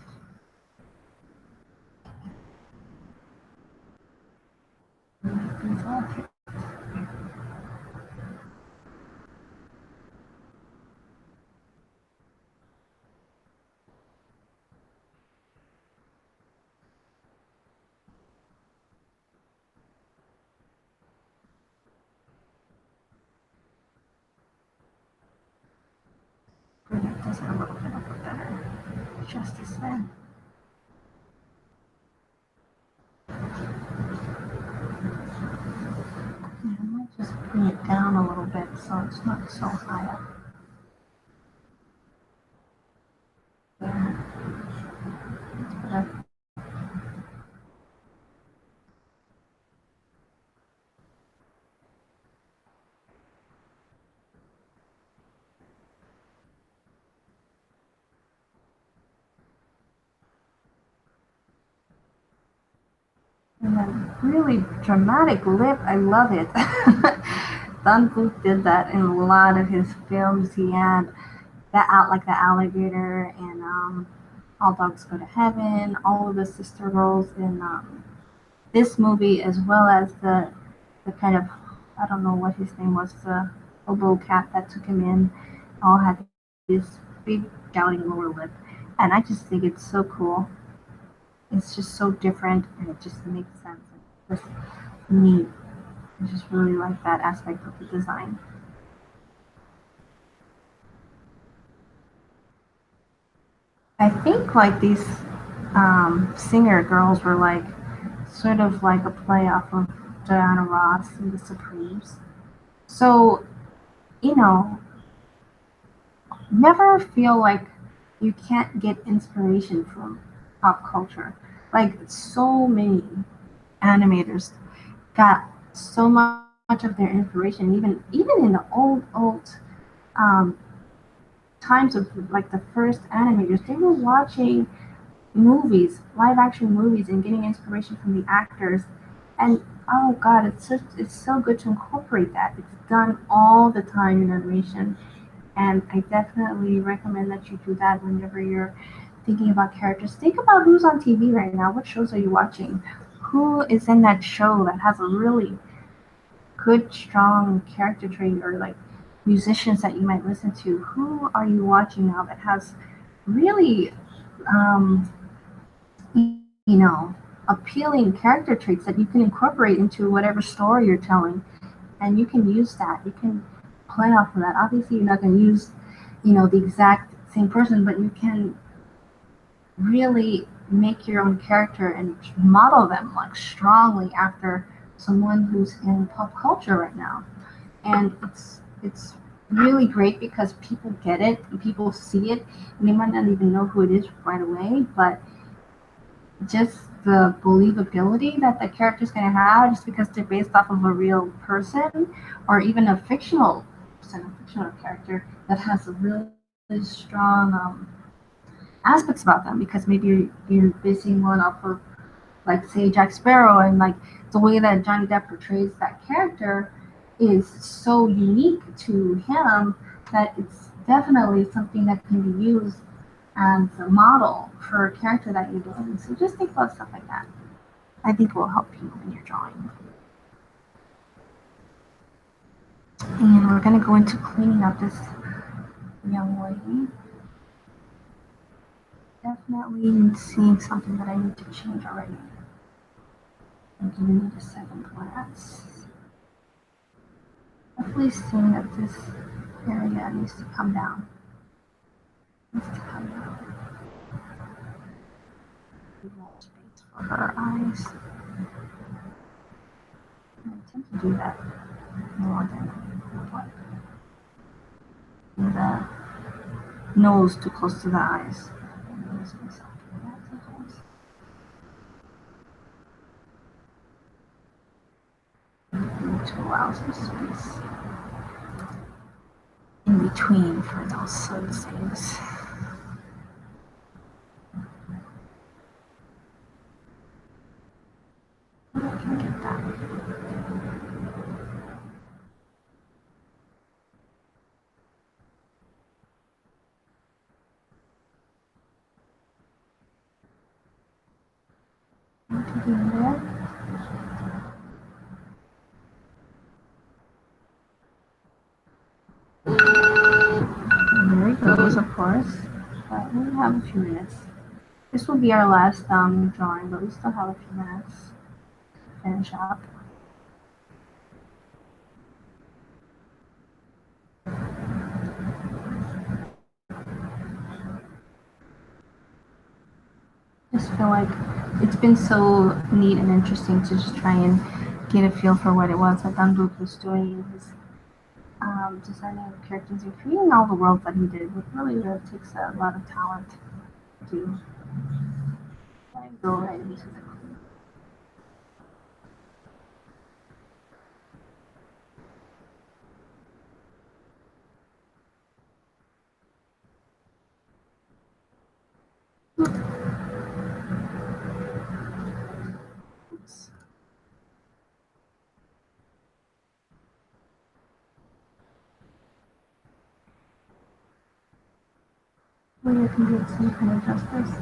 That does it a little bit of a better justice there. Yeah, I might just bring it down a little bit so it's not so high up. There. That's better. And then really dramatic lip, I love it. Bluth did that in a lot of his films. He had that out like the alligator and All Dogs Go to Heaven, all of the sister roles in this movie, as well as the kind of, I don't know what his name was, the hobo cat that took him in, all had this big gouting lower lip, and I just think it's so cool. It's just so different, and it just makes sense. It's just neat. I just really like that aspect of the design. I think like these singer girls were like sort of like a play off of Diana Ross and the Supremes. So, you know, never feel like you can't get inspiration from pop culture. Like so many animators got so much of their inspiration, even in the old um, times of like the first animators, they were watching movies, live action movies, and getting inspiration from the actors. And oh god, it's so good to incorporate that. It's done all the time in animation, and I definitely recommend that you do that whenever you're thinking about characters. Think about who's on TV right now. What shows are you watching? Who is in that show that has a really good, strong character trait, or like musicians that you might listen to? Who are you watching now that has really um, you know, appealing character traits that you can incorporate into whatever story you're telling, and you can use that. You can play off of that. Obviously, you're not going to use, the exact same person, but you can really make your own character and model them like strongly after someone who's in pop culture right now. And it's really great because people get it and people see it, and they might not even know who it is right away, but just the believability that the character's going to have just because they're based off of a real person or even a fictional person, a fictional character that has a really strong aspects about them, because maybe you're basing one off of, like, say, Jack Sparrow, and like the way that Johnny Depp portrays that character is so unique to him that it's definitely something that can be used as a model for a character that you're doing. So just think about stuff like that. I think it will help you when you're drawing. And we're going to go into cleaning up this young lady. Definitely seeing something that I need to change already. I'm giving it a second glance. Definitely seeing that this area needs to come down. Needs to come down. Leave that space for her eyes. I tend to do that more than what. The nose too close to the eyes. I notice myself doing that sometimes. To allow some space in between for those sort of things. I can get that. What to do there? And there it goes, of course. But we have a few minutes. This will be our last drawing, but we still have a few minutes to finish up. Just feel like it's been so neat and interesting to just try and get a feel for what it was that Bluth was doing in his designing the characters and creating all the worlds that he did. It really takes a lot of talent to do. Go right into the Oops. Well, you can get some kind of justice.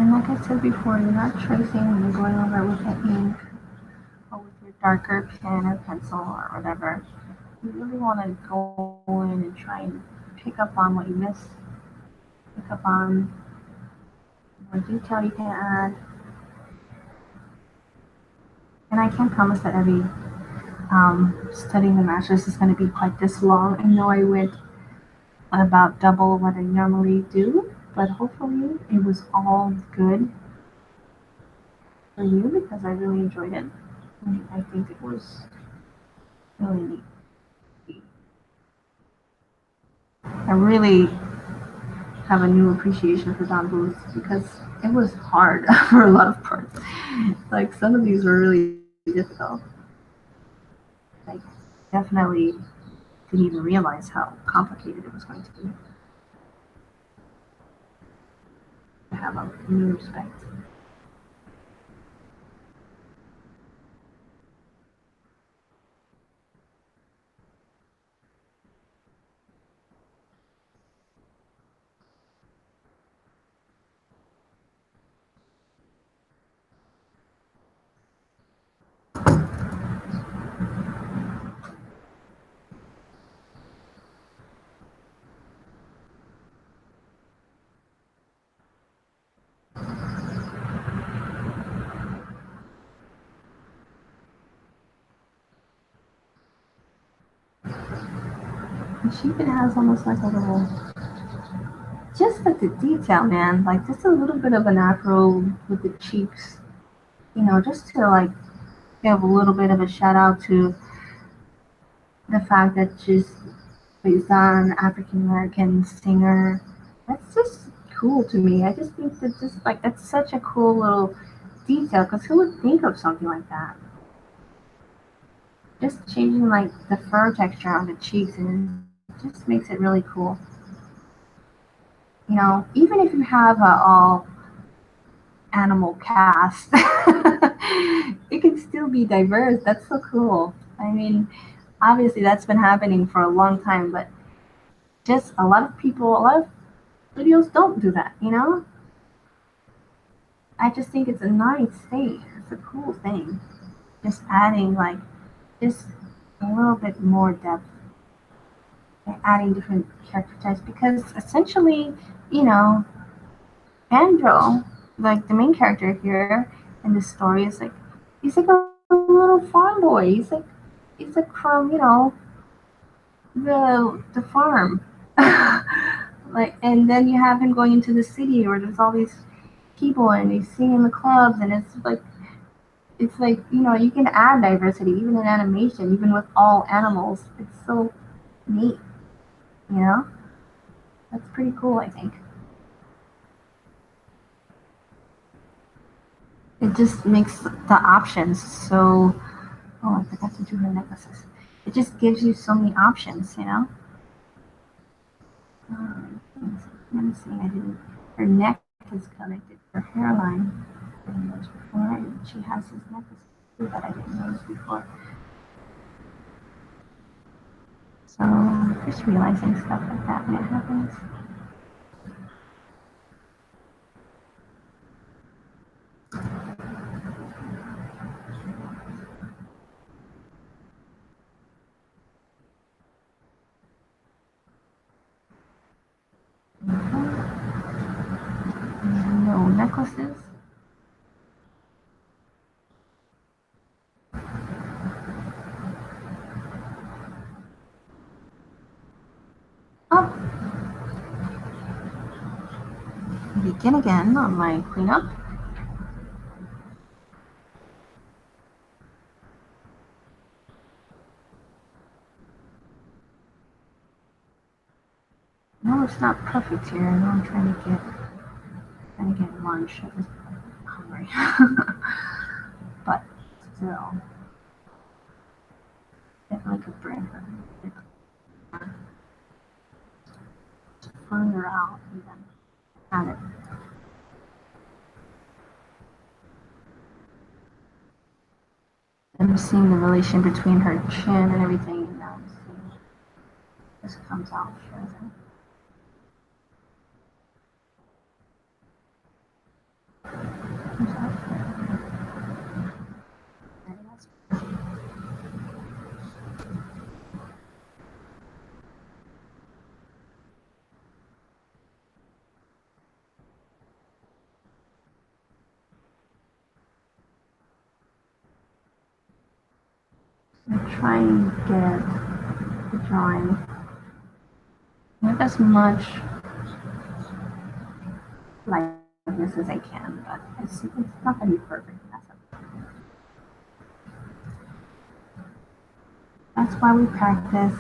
And like I said before, you're not tracing when you're going over with the ink or with your darker pen or pencil or whatever. You really want to go in and try and pick up on what you miss, pick up on what detail you can add. And I can't promise that every studying the masters is going to be quite this long. I know I went about double what I normally do, but hopefully it was all good for you because I really enjoyed it. And I think it was really neat. I really have a new appreciation for Bluth because it was hard for a lot of parts. Like some of these were really difficult. I definitely didn't even realize how complicated it was going to be. I have a new respect. And she even has almost like a little, just like the detail, man, like just a little bit of an afro with the cheeks, you know, just to like give a little bit of a shout out to the fact that she's based on African American singer. That's just cool to me. I just think that just like that's such a cool little detail because who would think of something like that? Just changing like the fur texture on the cheeks and it just makes it really cool. You know, even if you have a all animal cast, it can still be diverse. That's so cool. I mean, obviously that's been happening for a long time, but just a lot of people, a lot of studios don't do that, you know? I just think it's a nice thing. It's a cool thing. Just adding like just a little bit more depth by adding different character types because essentially, you know, Andrew, like the main character here in this story is like he's like a little farm boy. He's like from, you know, the farm. Like and then you have him going into the city where there's all these people and he's singing the clubs and it's like, you know, you can add diversity even in animation, even with all animals. It's so neat, you know? That's pretty cool, I think. It just makes the options so. Oh, I forgot to do her necklaces. It just gives you so many options, you know? Let me see. I didn't. Her neck is connected to her hairline. I didn't notice before. And she has this necklace too that I didn't notice before. So, just realizing stuff like that when it happens. No necklaces. Oh, begin again on my cleanup. No, it's not perfect here. I know I'm trying to get lunch. I was hungry, but still, definitely could bring her further out even. At it. I'm seeing the relation between her chin and everything, and now I'm seeing this comes out further. Comes out further. I'm trying to get the drawing not as much like this as I can, but it's not going to be perfect. That's why we practice.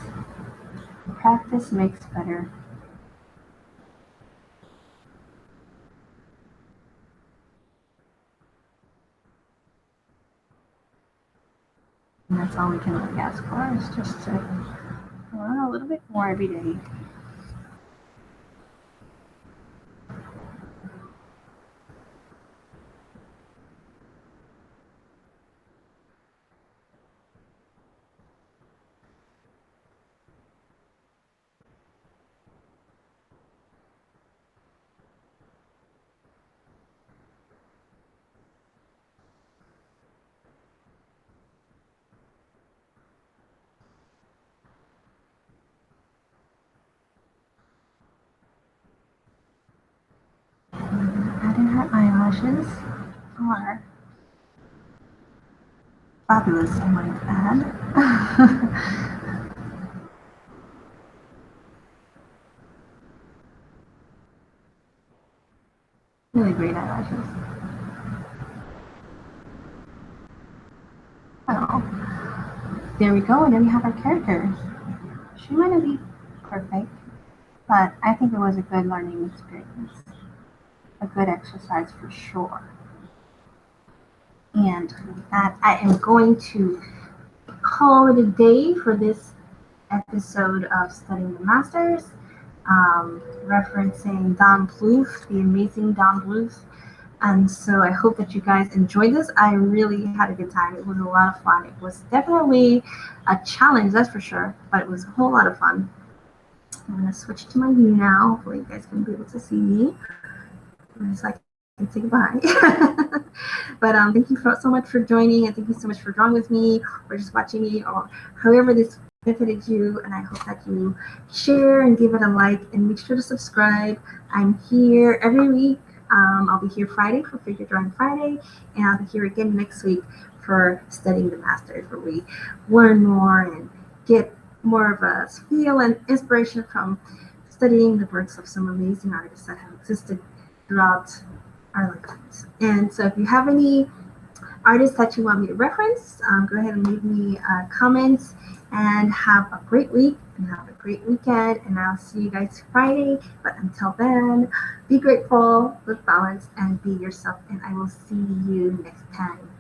Practice makes better. And that's all we can really ask for is just to learn a little bit more every day. Adding her eyelashes are fabulous, I might add. Really great eyelashes. Oh, there we go, and then we have our character. She might not be perfect, but I think it was a good learning experience. A good exercise for sure. And with that, I am going to call it a day for this episode of Studying the Masters, referencing Don Bluth, the amazing Don Bluth. And so I hope that you guys enjoyed this. I really had a good time. It was a lot of fun. It was definitely a challenge, that's for sure, but it was a whole lot of fun. I'm going to switch to my view now. Hopefully you guys can be able to see me. It's like can say goodbye. But thank you so much for joining, and thank you so much for drawing with me or just watching me, or however this benefited you. And I hope that you share and give it a like, and make sure to subscribe. I'm here every week. I'll be here Friday for Figure Drawing Friday, and I'll be here again next week for Studying the Masters, where we learn more and get more of a feel and inspiration from studying the works of some amazing artists that have existed throughout our lifetimes. And so if you have any artists that you want me to reference, go ahead and leave me comments, and have a great week and have a great weekend. And I'll see you guys Friday. But until then, be grateful, live balance, and be yourself. And I will see you next time.